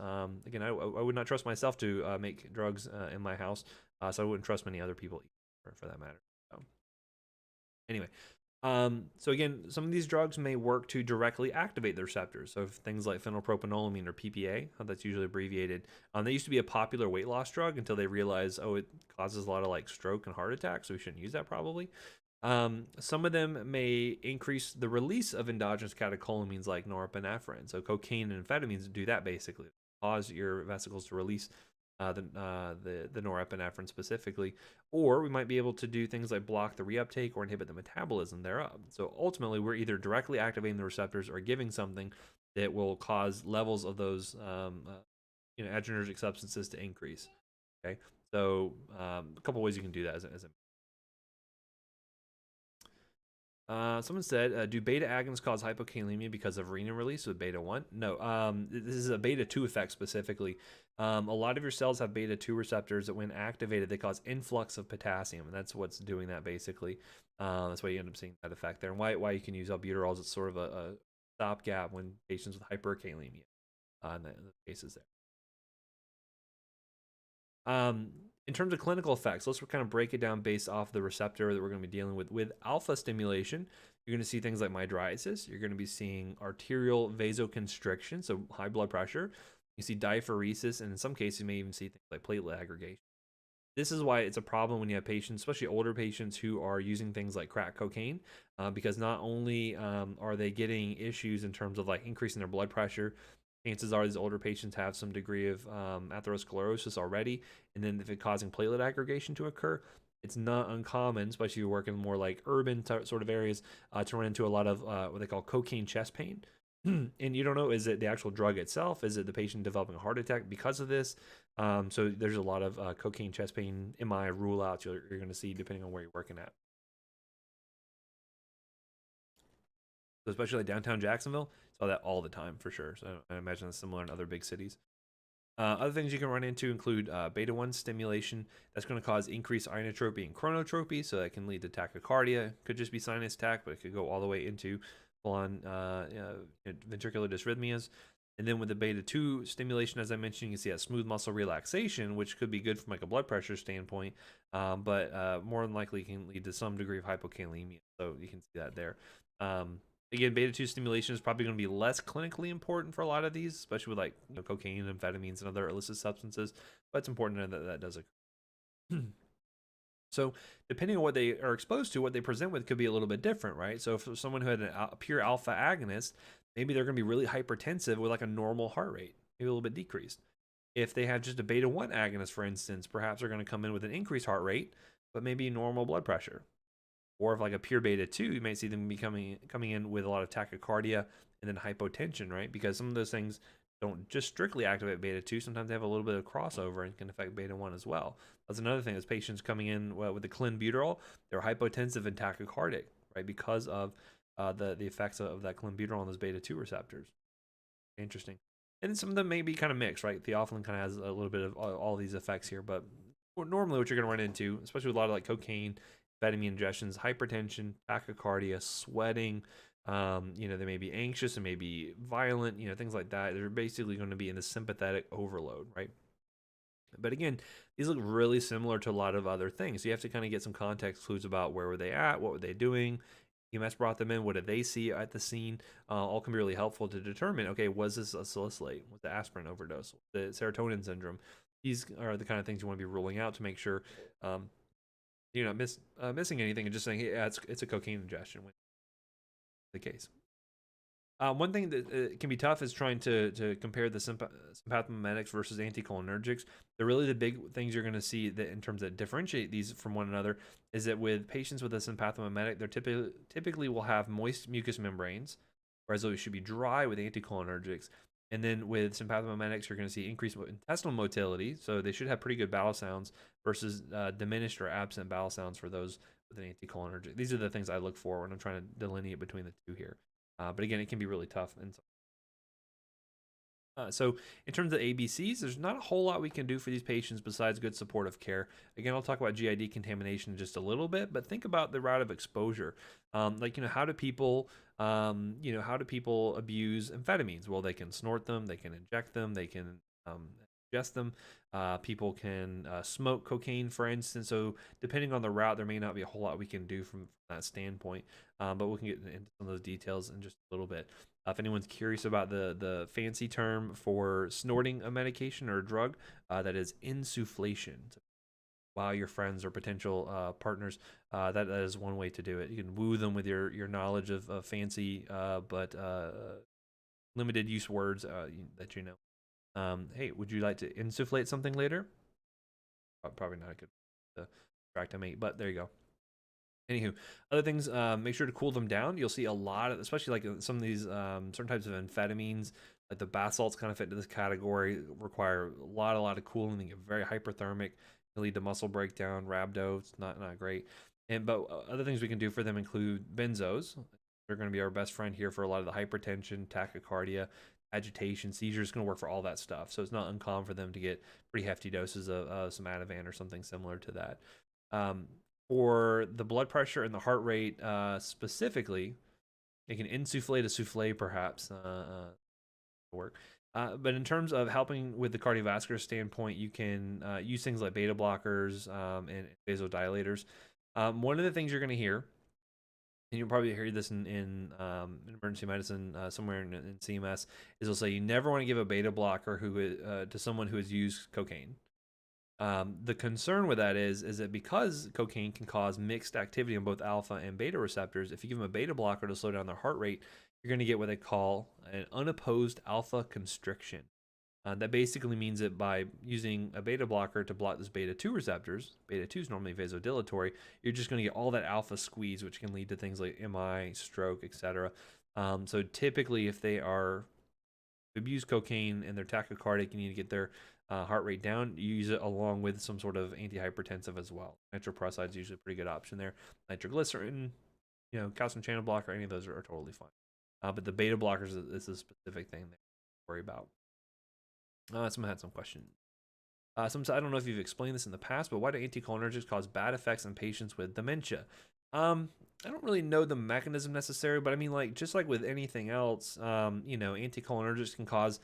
Again, I would not trust myself to make drugs in my house, so I wouldn't trust many other people for that matter. So, anyway. So again, some of these drugs may work to directly activate the receptors. So things like phenylpropanolamine, or PPA, how that's usually abbreviated. They used to be a popular weight loss drug until they realized, it causes a lot of like stroke and heart attack, so we shouldn't use that probably. Some of them may increase the release of endogenous catecholamines like norepinephrine. So cocaine and amphetamines do that basically, cause your vesicles to release the norepinephrine specifically, or we might be able to do things like block the reuptake or inhibit the metabolism thereof. So ultimately, we're either directly activating the receptors or giving something that will cause levels of those adrenergic substances to increase. Okay, so a couple ways you can do that someone said, do beta agonists cause hypokalemia because of renin release with beta 1? No, this is a beta 2 effect specifically. A lot of your cells have beta 2 receptors that, when activated, they cause influx of potassium, and that's what's doing that basically. That's why you end up seeing that effect there, and why you can use albuterol as sort of a stopgap when patients with hyperkalemia in the cases there. In terms of clinical effects, let's kind of break it down based off the receptor that we're going to be dealing with. With alpha stimulation, you're going to see things like mydriasis. You're going to be seeing arterial vasoconstriction, so high blood pressure. You see diaphoresis, and in some cases, you may even see things like platelet aggregation. This is why it's a problem when you have patients, especially older patients, who are using things like crack cocaine, because not only are they getting issues in terms of like increasing their blood pressure, chances are these older patients have some degree of atherosclerosis already, and then if it's causing platelet aggregation to occur, it's not uncommon, especially if you're working more like urban sort of areas, to run into a lot of what they call cocaine chest pain. And you don't know, is it the actual drug itself? Is it the patient developing a heart attack because of this? So there's a lot of cocaine chest pain MI rule outs you're going to see depending on where you're working at. So especially like downtown Jacksonville, saw that all the time for sure. So I imagine that's similar in other big cities. Other things you can run into include beta 1 stimulation. That's going to cause increased inotropy and chronotropy, so that can lead to tachycardia. Could just be sinus tach, but it could go all the way into full-on ventricular dysrhythmias. And then with the beta 2 stimulation, as I mentioned, you can see that smooth muscle relaxation, which could be good from like a blood pressure standpoint, but more than likely can lead to some degree of hypokalemia. So you can see that there. Again, beta 2 stimulation is probably going to be less clinically important for a lot of these, especially with like cocaine, amphetamines, and other illicit substances. But it's important to know that that does occur. So, depending on what they are exposed to, what they present with could be a little bit different, right? So, if someone who had a pure alpha agonist, maybe they're going to be really hypertensive with like a normal heart rate, maybe a little bit decreased. If they have just a beta 1 agonist, for instance, perhaps they're going to come in with an increased heart rate, but maybe normal blood pressure. Or if like a pure beta 2, you might see them coming in with a lot of tachycardia and then hypotension, right? Because some of those things don't just strictly activate beta 2. Sometimes they have a little bit of crossover and can affect beta 1 as well. That's another thing. As patients coming in with the clenbuterol, they're hypotensive and tachycardic, right? Because of the effects of that clenbuterol on those beta 2 receptors. Interesting. And some of them may be kind of mixed, right? Theophylline kind of has a little bit of all these effects here, but normally what you're going to run into, especially with a lot of like cocaine, amphetamine ingestions, hypertension, tachycardia, sweating, they may be anxious and may be violent, things like that. They're basically going to be in the sympathetic overload, right? But again, these look really similar to a lot of other things. So you have to kind of get some context clues about where were they at, what were they doing. EMS brought them in. What did they see at the scene? All can be really helpful to determine, okay, was this a salicylate? Was the aspirin overdose? The serotonin syndrome? These are the kind of things you want to be ruling out to make sure you're not missing anything and just saying, hey, yeah, it's a cocaine ingestion when the case. One thing that can be tough is trying to compare the sympathomimetics versus anticholinergics. They're really the big things you're going to see that in terms of differentiate these from one another is that with patients with a sympathomimetic, they typically will have moist mucous membranes, whereas those should be dry with anticholinergics. And then with sympathomimetics, you're going to see increased intestinal motility, so they should have pretty good bowel sounds versus diminished or absent bowel sounds for those with an anticholinergic. These are the things I look for when I'm trying to delineate between the two here. But again, it can be really tough. And so in terms of ABCs, there's not a whole lot we can do for these patients besides good supportive care. Again, I'll talk about GI decontamination in just a little bit, but think about the route of exposure. How do people, how do people abuse amphetamines? Well, they can snort them, they can inject them, they can ingest them. People can smoke cocaine, for instance. So depending on the route, there may not be a whole lot we can do from that standpoint, but we can get into some of those details in just a little bit. If anyone's curious about the fancy term for snorting a medication or a drug, that is insufflation. So wow your friends or potential partners, that is one way to do it. You can woo them with your knowledge of fancy but limited use words that you know. Hey, would you like to insufflate something later? Probably not a good practimate, but there you go. Anywho, other things, make sure to cool them down. You'll see a lot of, especially like some of these certain types of amphetamines, like the bath salts kind of fit into this category, require a lot of cooling. They get very hyperthermic, can lead to muscle breakdown, rhabdo. It's not great. And but other things we can do for them include benzos. They're going to be our best friend here for a lot of the hypertension, tachycardia, agitation, seizures. Going to work for all that stuff. So it's not uncommon for them to get pretty hefty doses of some Ativan or something similar to that. Um, for the blood pressure and the heart rate specifically, it can insufflate a souffle perhaps work. But in terms of helping with the cardiovascular standpoint, you can use things like beta blockers and vasodilators. One of the things you're going to hear, and you'll probably hear this in emergency medicine somewhere in CMS, is they'll say you never want to give a beta blocker to someone who has used cocaine. The concern with that is that because cocaine can cause mixed activity on both alpha and beta receptors, if you give them a beta blocker to slow down their heart rate, you're going to get what they call an unopposed alpha constriction. That basically means that by using a beta blocker to block those beta 2 receptors, beta 2 is normally vasodilatory, you're just going to get all that alpha squeeze, which can lead to things like MI, stroke, etc. So typically, if they are abuse cocaine and they're tachycardic, you need to get their heart rate down. You use it along with some sort of antihypertensive as well. Nitroprusside is usually a pretty good option there. Nitroglycerin, calcium channel blocker, any of those are totally fine. But the beta blockers is a specific thing that you worry about. Someone had some questions. I don't know if you've explained this in the past, but why do anticholinergics cause bad effects in patients with dementia? I don't really know the mechanism necessarily, but I mean, like just like with anything else, anticholinergics can cause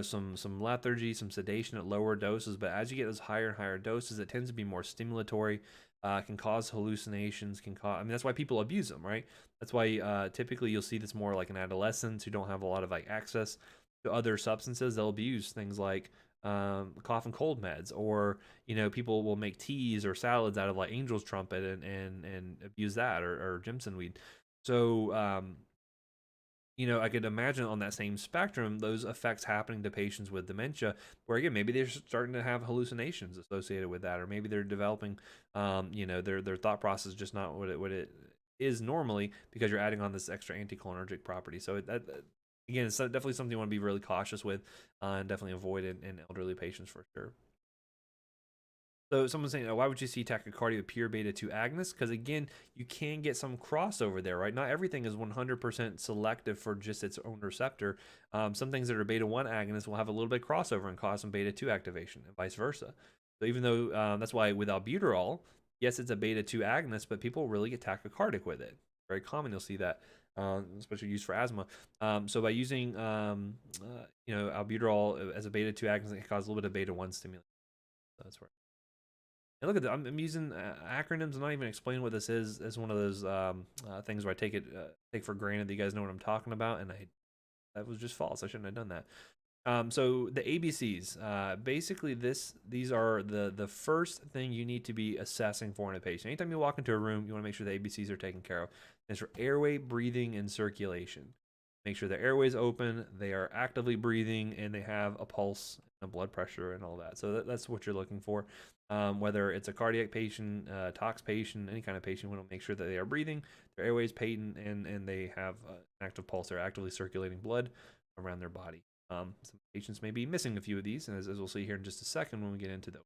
some lethargy, some sedation at lower doses, but as you get those higher and higher doses, it tends to be more stimulatory. Can cause hallucinations. I mean, that's why people abuse them, right? That's why typically you'll see this more like in adolescents who don't have a lot of like access to other substances. They'll abuse things like cough and cold meds, or people will make teas or salads out of like angel's trumpet and abuse that, or Jimson weed. So I could imagine on that same spectrum those effects happening to patients with dementia, where again maybe they're starting to have hallucinations associated with that, or maybe they're developing their thought process is just not what it is normally, because you're adding on this extra anticholinergic property. So again, it's definitely something you want to be really cautious with, and definitely avoid in elderly patients for sure. So someone's saying, why would you see tachycardia with pure beta 2 agonists? Because again, you can get some crossover there, right? Not everything is 100% selective for just its own receptor. Some things that are beta 1 agonists will have a little bit of crossover and cause some beta 2 activation, and vice versa. So even though that's why with albuterol, yes, it's a beta 2 agonist, but people really get tachycardic with it. Very common, you'll see that, especially used for asthma. So by using albuterol as a beta 2 agonist, it can cause a little bit of beta 1 stimulation. So that's where. And look at that. I'm using acronyms. I'm not even explaining what this is. It's one of those things where I take for granted that you guys know what I'm talking about, and that was just false. I shouldn't have done that. So the ABCs, basically these are the first thing you need to be assessing for in a patient. Anytime you walk into a room, you want to make sure the ABCs are taken care of. It's for airway, breathing, and circulation. Make sure the airway's open, they are actively breathing, and they have a pulse, and a blood pressure, and all that. So that's what you're looking for. Whether it's a cardiac patient, tox patient, any kind of patient, we want to make sure that they are breathing, their airway's patent, and they have an active pulse. They're actively circulating blood around their body. Some patients may be missing a few of these, and as we'll see here in just a second when we get into those.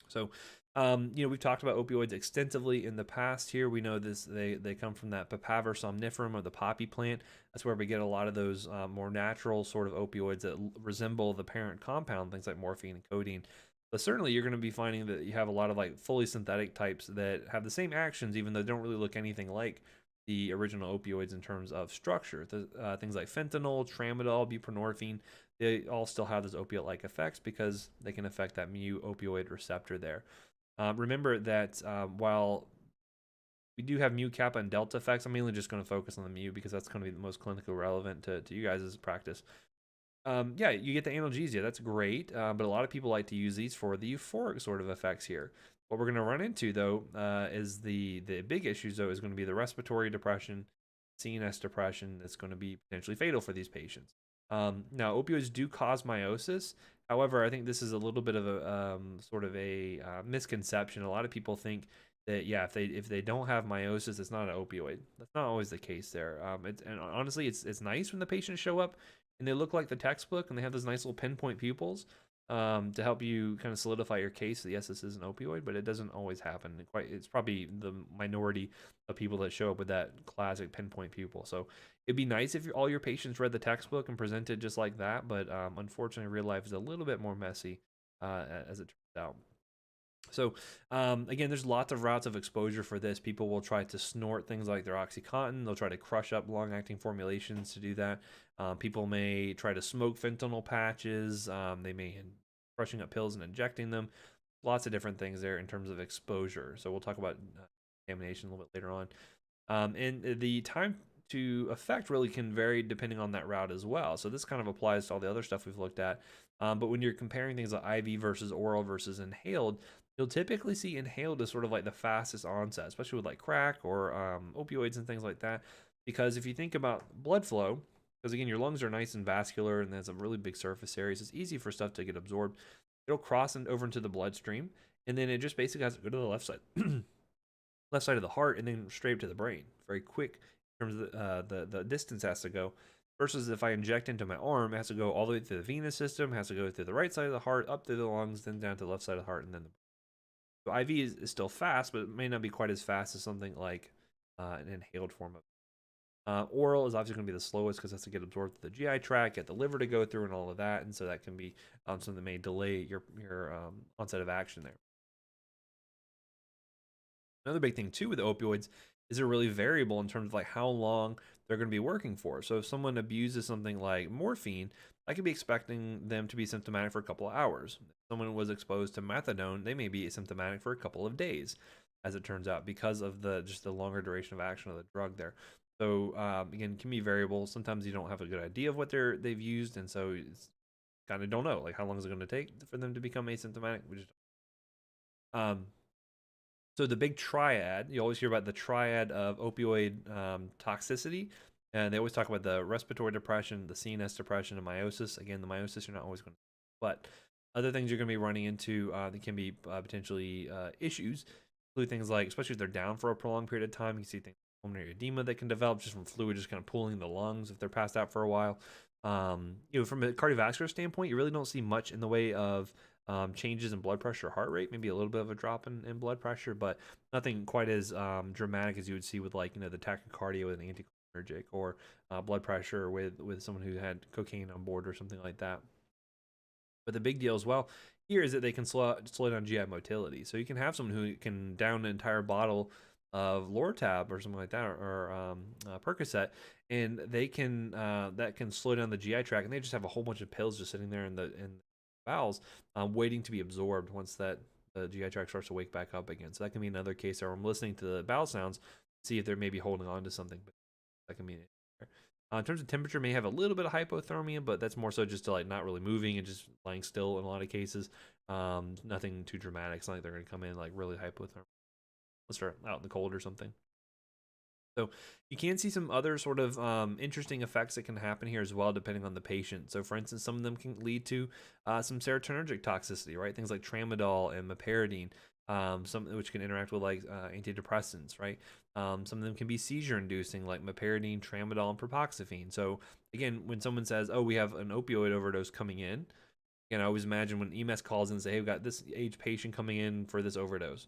So, we've talked about opioids extensively in the past here. We know they come from that papaver somniferum, or the poppy plant. That's where we get a lot of those more natural sort of opioids that resemble the parent compound, things like morphine and codeine. But certainly you're going to be finding that you have a lot of like fully synthetic types that have the same actions, even though they don't really look anything like the original opioids in terms of structure. Things like fentanyl, tramadol, buprenorphine, they all still have those opiate-like effects because they can affect that mu opioid receptor there. Remember that while we do have mu, kappa, and delta effects, I'm mainly just going to focus on the mu because that's going to be the most clinically relevant to you guys' practice. Yeah, you get the analgesia. That's great, but a lot of people like to use these for the euphoric sort of effects here. What we're going to run into, though, is the big issues, though, is going to be the respiratory depression, CNS depression that's going to be potentially fatal for these patients. Now, opioids do cause meiosis. However, I think this is a little bit of a sort of a misconception. A lot of people think that yeah, if they don't have meiosis, it's not an opioid. That's not always the case there. And honestly, it's nice when the patients show up and they look like the textbook and they have those nice little pinpoint pupils to help you kind of solidify your case that yes, this is an opioid, but it doesn't always happen. It's probably the minority of people that show up with that classic pinpoint pupil. So it'd be nice if all your patients read the textbook and presented just like that, but unfortunately, real life is a little bit more messy as it turns out. So again, there's lots of routes of exposure for this. People will try to snort things like their OxyContin. They'll try to crush up long-acting formulations to do that. People may try to smoke fentanyl patches. They may crushing up pills and injecting them. Lots of different things there in terms of exposure. So we'll talk about contamination a little bit later on. And the time to effect really can vary depending on that route as well. So this kind of applies to all the other stuff we've looked at. But when you're comparing things like IV versus oral versus inhaled, you'll typically see inhaled as sort of like the fastest onset, especially with like crack or opioids and things like that. Because if you think about blood flow, because again, your lungs are nice and vascular and there's a really big surface areas, it's easy for stuff to get absorbed. It'll cross over into the bloodstream, and then it just basically has to go to the left side, left side of the heart, and then straight up to the brain. Very quick in terms of the distance has to go. Versus if I inject into my arm, it has to go all the way through the venous system, has to go through the right side of the heart, up through the lungs, then down to the left side of the heart, and then the so IV is still fast, but it may not be quite as fast as something like an inhaled form of. Oral is obviously going to be the slowest because it has to get absorbed through the GI tract, get the liver to go through, and all of that, and so that can be something that may delay your onset of action there. Another big thing too with opioids is they're really variable in terms of like how long they're going to be working for. So if someone abuses something like morphine, I could be expecting them to be symptomatic for a couple of hours. If someone was exposed to methadone, they may be asymptomatic for a couple of days, as it turns out, because of just the longer duration of action of the drug there. So again, it can be variable. Sometimes you don't have a good idea of what they've used, and so it's kind of don't know like how long is it going to take for them to become asymptomatic. We just so the big triad, you always hear about the triad of opioid toxicity, and they always talk about the respiratory depression, the CNS depression, and meiosis. Again, the meiosis you're not always going to, but other things you're going to be running into that can be potentially issues, include things like, especially if they're down for a prolonged period of time, you can see things like pulmonary edema that can develop just from fluid just kind of pulling the lungs if they're passed out for a while. From a cardiovascular standpoint, you really don't see much in the way of changes in blood pressure, heart rate, maybe a little bit of a drop in blood pressure, but nothing quite as dramatic as you would see with like the tachycardia with an anticholinergic or blood pressure with someone who had cocaine on board or something like that. But the big deal as well here is that they can slow down GI motility. So you can have someone who can down an entire bottle of Lortab or something like that, or Percocet, and they can that can slow down the GI tract, and they just have a whole bunch of pills just sitting there in the bowels, waiting to be absorbed once the GI tract starts to wake back up again. So that can be another case where I'm listening to the bowel sounds, see if they're maybe holding on to something, but that can be in terms of temperature, may have a little bit of hypothermia, but that's more so just to like not really moving and just lying still in a lot of cases. Nothing too dramatic. It's not like they're going to come in like really hypothermic unless they're out in the cold or something. So you can see some other sort of interesting effects that can happen here as well, depending on the patient. So for instance, some of them can lead to some serotonergic toxicity, right? Things like tramadol and meperidine, some which can interact with like antidepressants, right? Some of them can be seizure inducing, like meperidine, tramadol, and propoxyphene. So again, when someone says, oh, we have an opioid overdose coming in, again, I always imagine when EMS calls in and say, hey, we've got this age patient coming in for this overdose.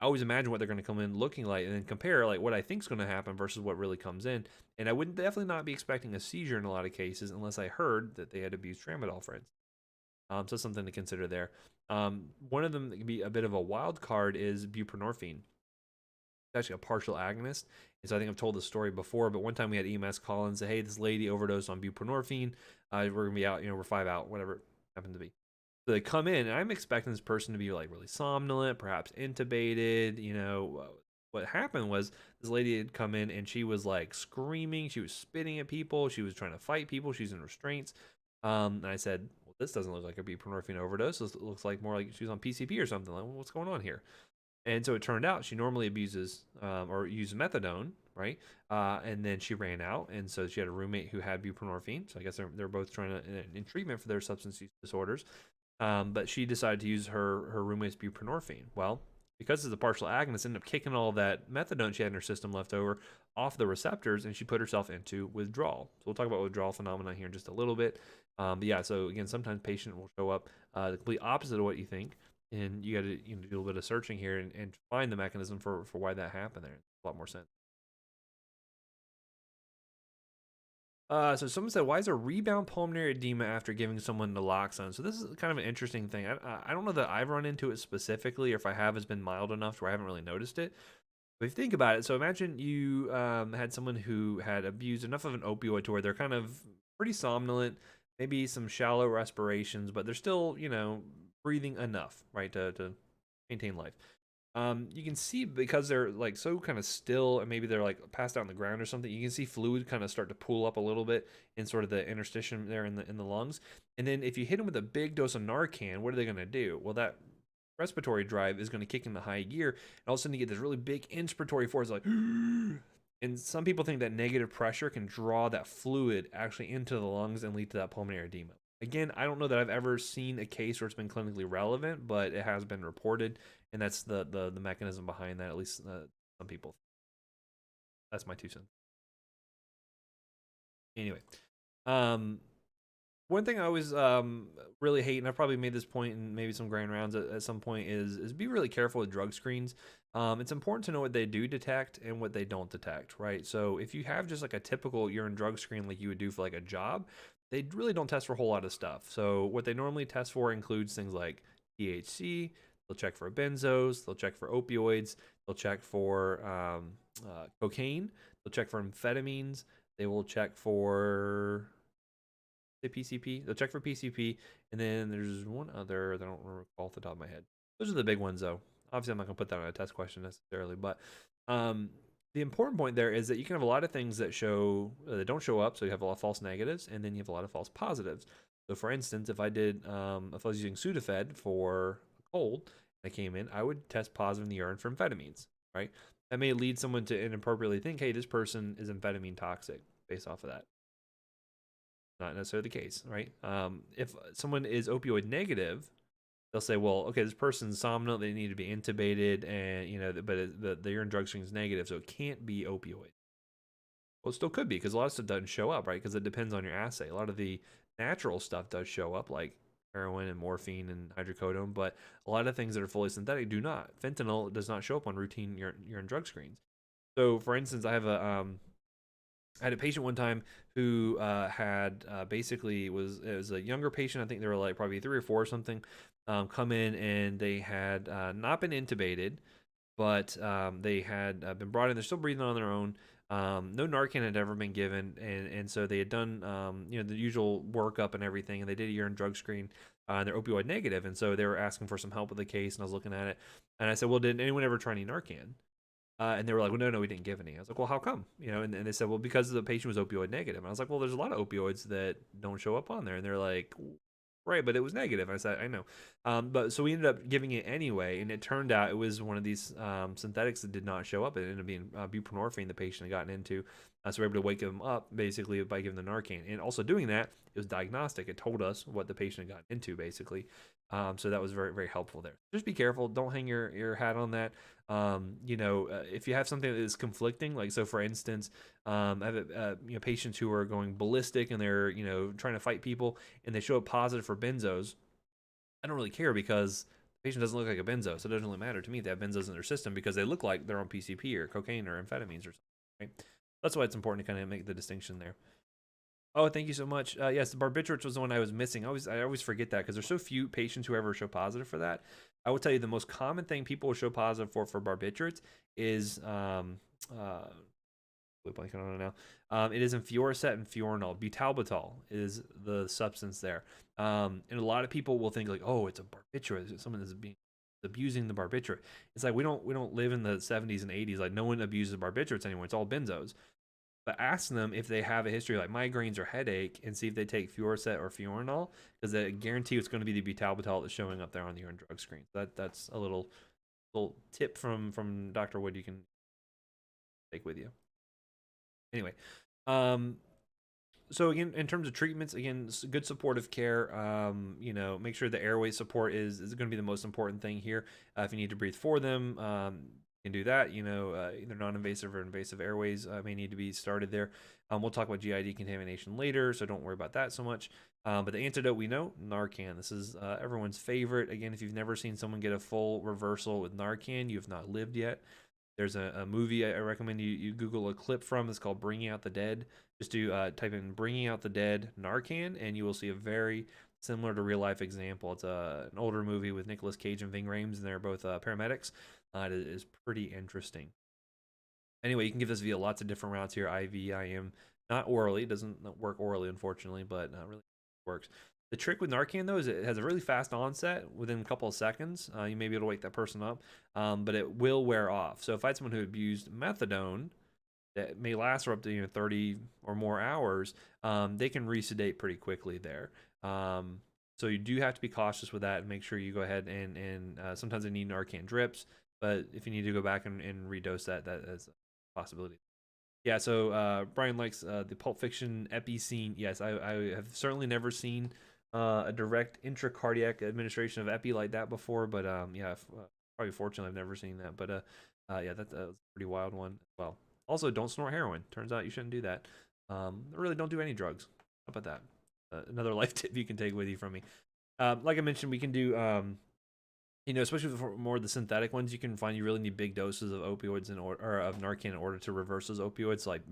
I always imagine what they're going to come in looking like and then compare like what I think is going to happen versus what really comes in. And I would definitely not be expecting a seizure in a lot of cases unless I heard that they had abused tramadol, for instance. So something to consider there. One of them that can be a bit of a wild card is buprenorphine. It's actually a partial agonist. And so I think I've told this story before, but one time we had EMS call and say, hey, this lady overdosed on buprenorphine. We're going to be out, we're 5 out, whatever it happened to be. So they come in, and I'm expecting this person to be like really somnolent, perhaps intubated. What happened was this lady had come in and she was like screaming, she was spitting at people, she was trying to fight people, she's in restraints. And I said, well, this doesn't look like a buprenorphine overdose. This looks like more like she's on PCP or something. Like, what's going on here? And so it turned out she normally abuses or uses methadone, right? And then she ran out, and so she had a roommate who had buprenorphine. So I guess they're both trying to in treatment for their substance use disorders. But she decided to use her roommate's buprenorphine. Well, because it's a partial agonist, ended up kicking all that methadone she had in her system left over off the receptors, and she put herself into withdrawal. So we'll talk about withdrawal phenomenon here in just a little bit. But yeah, so again, sometimes patient will show up the complete opposite of what you think, and you got to do a little bit of searching here and find the mechanism for why that happened there. It's a lot more sense. So someone said, why is there rebound pulmonary edema after giving someone naloxone? So this is kind of an interesting thing. I don't know that I've run into it specifically, or if I have, it's been mild enough where I haven't really noticed it. But if you think about it, so imagine you had someone who had abused enough of an opioid to where they're kind of pretty somnolent, maybe some shallow respirations, but they're still, breathing enough, right, to maintain life. You can see because they're like so kind of still, and maybe they're like passed out on the ground or something. You can see fluid kind of start to pool up a little bit in sort of the interstitium there in the lungs. And then if you hit them with a big dose of Narcan, what are they going to do? Well, that respiratory drive is going to kick into high gear, and all of a sudden you get this really big inspiratory force, like. And some people think that negative pressure can draw that fluid actually into the lungs and lead to that pulmonary edema. Again, I don't know that I've ever seen a case where it's been clinically relevant, but it has been reported, and that's the mechanism behind that. At least some people. That's my 2 cents. Anyway, um, one thing I always really hate, and I've probably made this point in maybe some grand rounds at some point, is be really careful with drug screens. It's important to know what they do detect and what they don't detect, right? So if you have just like a typical urine drug screen like you would do for like a job, they really don't test for a whole lot of stuff. So what they normally test for includes things like THC. They'll check for benzos. They'll check for opioids. They'll check for cocaine. They'll check for amphetamines. They will check for the PCP. They'll check for PCP, and then there's one other that I don't recall off the top of my head. Those are the big ones, though. Obviously, I'm not gonna put that on a test question necessarily, but the important point there is that you can have a lot of things that show that don't show up. So you have a lot of false negatives, and then you have a lot of false positives. So, for instance, if I was using Sudafed for a cold, and I came in, I would test positive in the urine for amphetamines, right? That may lead someone to inappropriately think, hey, this person is amphetamine toxic based off of that. Not necessarily the case, right? If someone is opioid negative, they'll say, well, okay, this person's somnolent, they need to be intubated, and but the urine drug screen is negative, so it can't be opioid. Well, it still could be because a lot of stuff doesn't show up, right? Because it depends on your assay. A lot of the natural stuff does show up, like heroin and morphine and hydrocodone, but a lot of things that are fully synthetic do not. Fentanyl does not show up on routine urine drug screens. So, for instance, I had a patient one time who had basically was a younger patient. I think they were like probably 3 or 4 or something. Come in and they had not been intubated, but they had been brought in. They're still breathing on their own. No Narcan had ever been given, and so they had done the usual workup and everything, and they did a urine drug screen. And they're opioid negative, and so they were asking for some help with the case. And I was looking at it, and I said, "Well, did anyone ever try any Narcan?" And they were like, well, no, we didn't give any. I was like, well, how come? And they said, well, because the patient was opioid negative. And I was like, well, there's a lot of opioids that don't show up on there. And they're like, right, but it was negative. And I said, I know. But so we ended up giving it anyway. And it turned out it was one of these synthetics that did not show up. It ended up being buprenorphine the patient had gotten into. So we were able to wake them up basically by giving the Narcan. And also doing that, it was diagnostic. It told us what the patient had gotten into basically. So that was very, very helpful there. Just be careful. Don't hang your hat on that. If you have something that is conflicting, like so, for instance, I have patients who are going ballistic and they're trying to fight people, and they show up positive for benzos. I don't really care because the patient doesn't look like a benzo, so it doesn't really matter to me if they have benzos in their system because they look like they're on PCP or cocaine or amphetamines or something. Right? That's why it's important to kind of make the distinction there. Oh, thank you so much. Yes, the barbiturates was the one I was missing. I always forget that because there's so few patients who ever show positive for that. I will tell you the most common thing people will show positive for barbiturates is we're blanking on it now. It is Fuoricet and Fiorinol. Butalbital is the substance there. And a lot of people will think like, oh, it's a barbiturate. Someone is being abusing the barbiturate. It's like we don't live in the 70s and 80s. Like no one abuses barbiturates anymore. It's all benzos. But ask them if they have a history like migraines or headache and see if they take Fuoricet or Fiorinol, because I guarantee it's going to be the butalbital that's showing up there on the urine drug screen. That's a little tip from Dr. Wood you can take with you. Anyway, um, so again, in terms of treatments, again, good supportive care. Make sure the airway support is going to be the most important thing here. If you need to breathe for them, you can do that. Either non-invasive or invasive airways may need to be started there. We'll talk about GI decontamination later, so don't worry about that so much. But the antidote we know, Narcan. This is everyone's favorite. Again, if you've never seen someone get a full reversal with Narcan, you have not lived yet. There's a movie I recommend you Google a clip from. It's called Bringing Out the Dead. Just do type in Bringing Out the Dead Narcan, and you will see a very similar to real life example. It's an older movie with Nicolas Cage and Ving Rhames, and they're both paramedics. It is pretty interesting. Anyway, you can give this via lots of different routes here. IV, IM, not orally. It doesn't work orally, unfortunately, but really works. The trick with Narcan, though, is it has a really fast onset within a couple of seconds. You may be able to wake that person up, but it will wear off. So if I had someone who abused methadone that may last for up to 30 or more hours, they can resedate pretty quickly there. So you do have to be cautious with that and make sure you go ahead and sometimes they need Narcan drips, but if you need to go back and redose that is a possibility. Yeah, so Brian likes the Pulp Fiction epi scene. Yes, I have certainly never seen a direct intracardiac administration of epi like that before, but yeah, probably fortunately I've never seen that. But yeah, that's a pretty wild one. Well, also don't snort heroin. Turns out you shouldn't do that. Really, don't do any drugs. How about that? Another life tip you can take with you from me. Like I mentioned, we can do especially for more of the synthetic ones, you can find you really need big doses of opioids or of Narcan in order to reverse those opioids. Like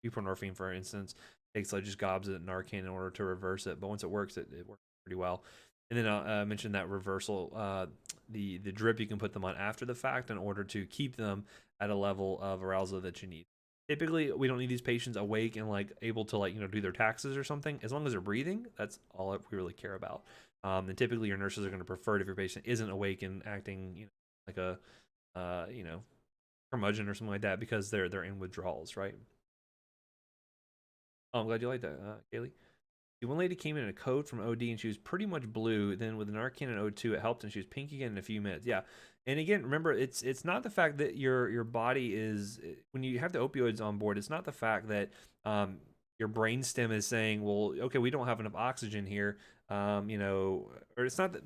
buprenorphine, for instance, takes like just gobs of Narcan in order to reverse it. But once it works, it works pretty well. And then I mentioned that reversal, the drip you can put them on after the fact in order to keep them at a level of arousal that you need. Typically, we don't need these patients awake and like able to do their taxes or something. As long as they're breathing, that's all we really care about. And typically, your nurses are going to prefer it if your patient isn't awake and acting, like a, curmudgeon or something like that because they're in withdrawals, right? Oh, I'm glad you like that, Kaylee. The one lady came in a code from OD and she was pretty much blue. Then with Narcan and O2, it helped and she was pink again in a few minutes. Yeah, and again, remember, it's not the fact that your body is when you have the opioids on board. It's not the fact that your brainstem is saying, well, okay, we don't have enough oxygen here, or it's not that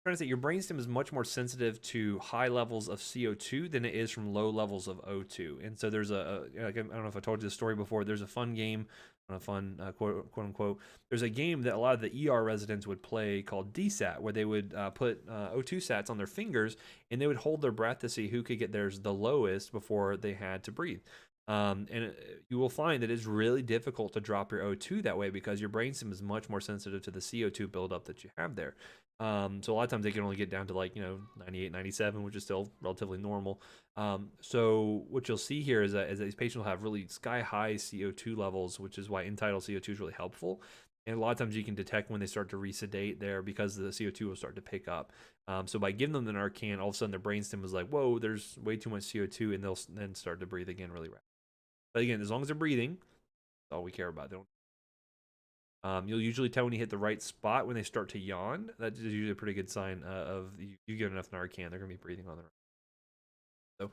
trying to say your brainstem is much more sensitive to high levels of CO2 than it is from low levels of O2. And so there's I don't know if I told you this story before. There's a fun game, a fun quote unquote. There's a game that a lot of the ER residents would play called DSAT, where they would put O2 sats on their fingers and they would hold their breath to see who could get theirs the lowest before they had to breathe. And you will find that it's really difficult to drop your O2 that way because your brainstem is much more sensitive to the CO2 buildup that you have there. So a lot of times they can only get down to 98, 97, which is still relatively normal. So what you'll see here is that these patients will have really sky high CO2 levels, which is why end-tidal CO2 is really helpful. And a lot of times you can detect when they start to resedate there because the CO2 will start to pick up. So by giving them the Narcan, all of a sudden their brainstem is like, whoa, there's way too much CO2, and they'll then start to breathe again really rapidly. But again, as long as they're breathing, that's all we care about. They don't. You'll usually tell when you hit the right spot when they start to yawn. That's usually a pretty good sign of you get enough Narcan. They're going to be breathing on their own. So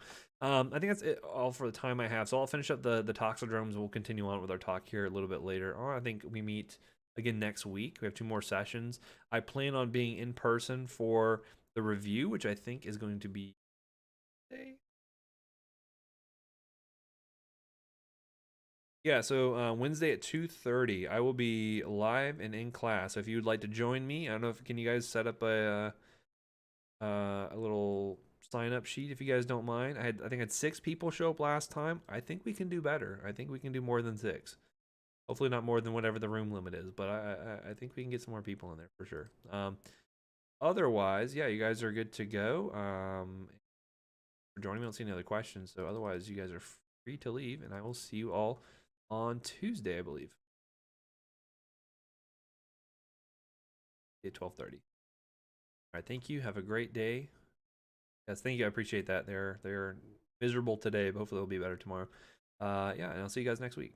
I think that's it all for the time I have. So I'll finish up the toxidromes. We'll continue on with our talk here a little bit later on. I think we meet again next week. We have 2 more sessions. I plan on being in person for the review, which I think is going to be today. Yeah, so Wednesday at 2:30, I will be live and in class. So if you would like to join me, I don't know if can you guys set up a little sign up sheet if you guys don't mind. I think I had 6 people show up last time. I think we can do better. I think we can do more than 6. Hopefully not more than whatever the room limit is, but I think we can get some more people in there for sure. Otherwise, yeah, you guys are good to go. For joining me, I don't see any other questions. So otherwise, you guys are free to leave, and I will see you all on Tuesday, I believe, at 12:30. All right, thank you. Have a great day. Yes, thank you. I appreciate that. They're miserable today, but hopefully it'll be better tomorrow. Yeah, and I'll see you guys next week.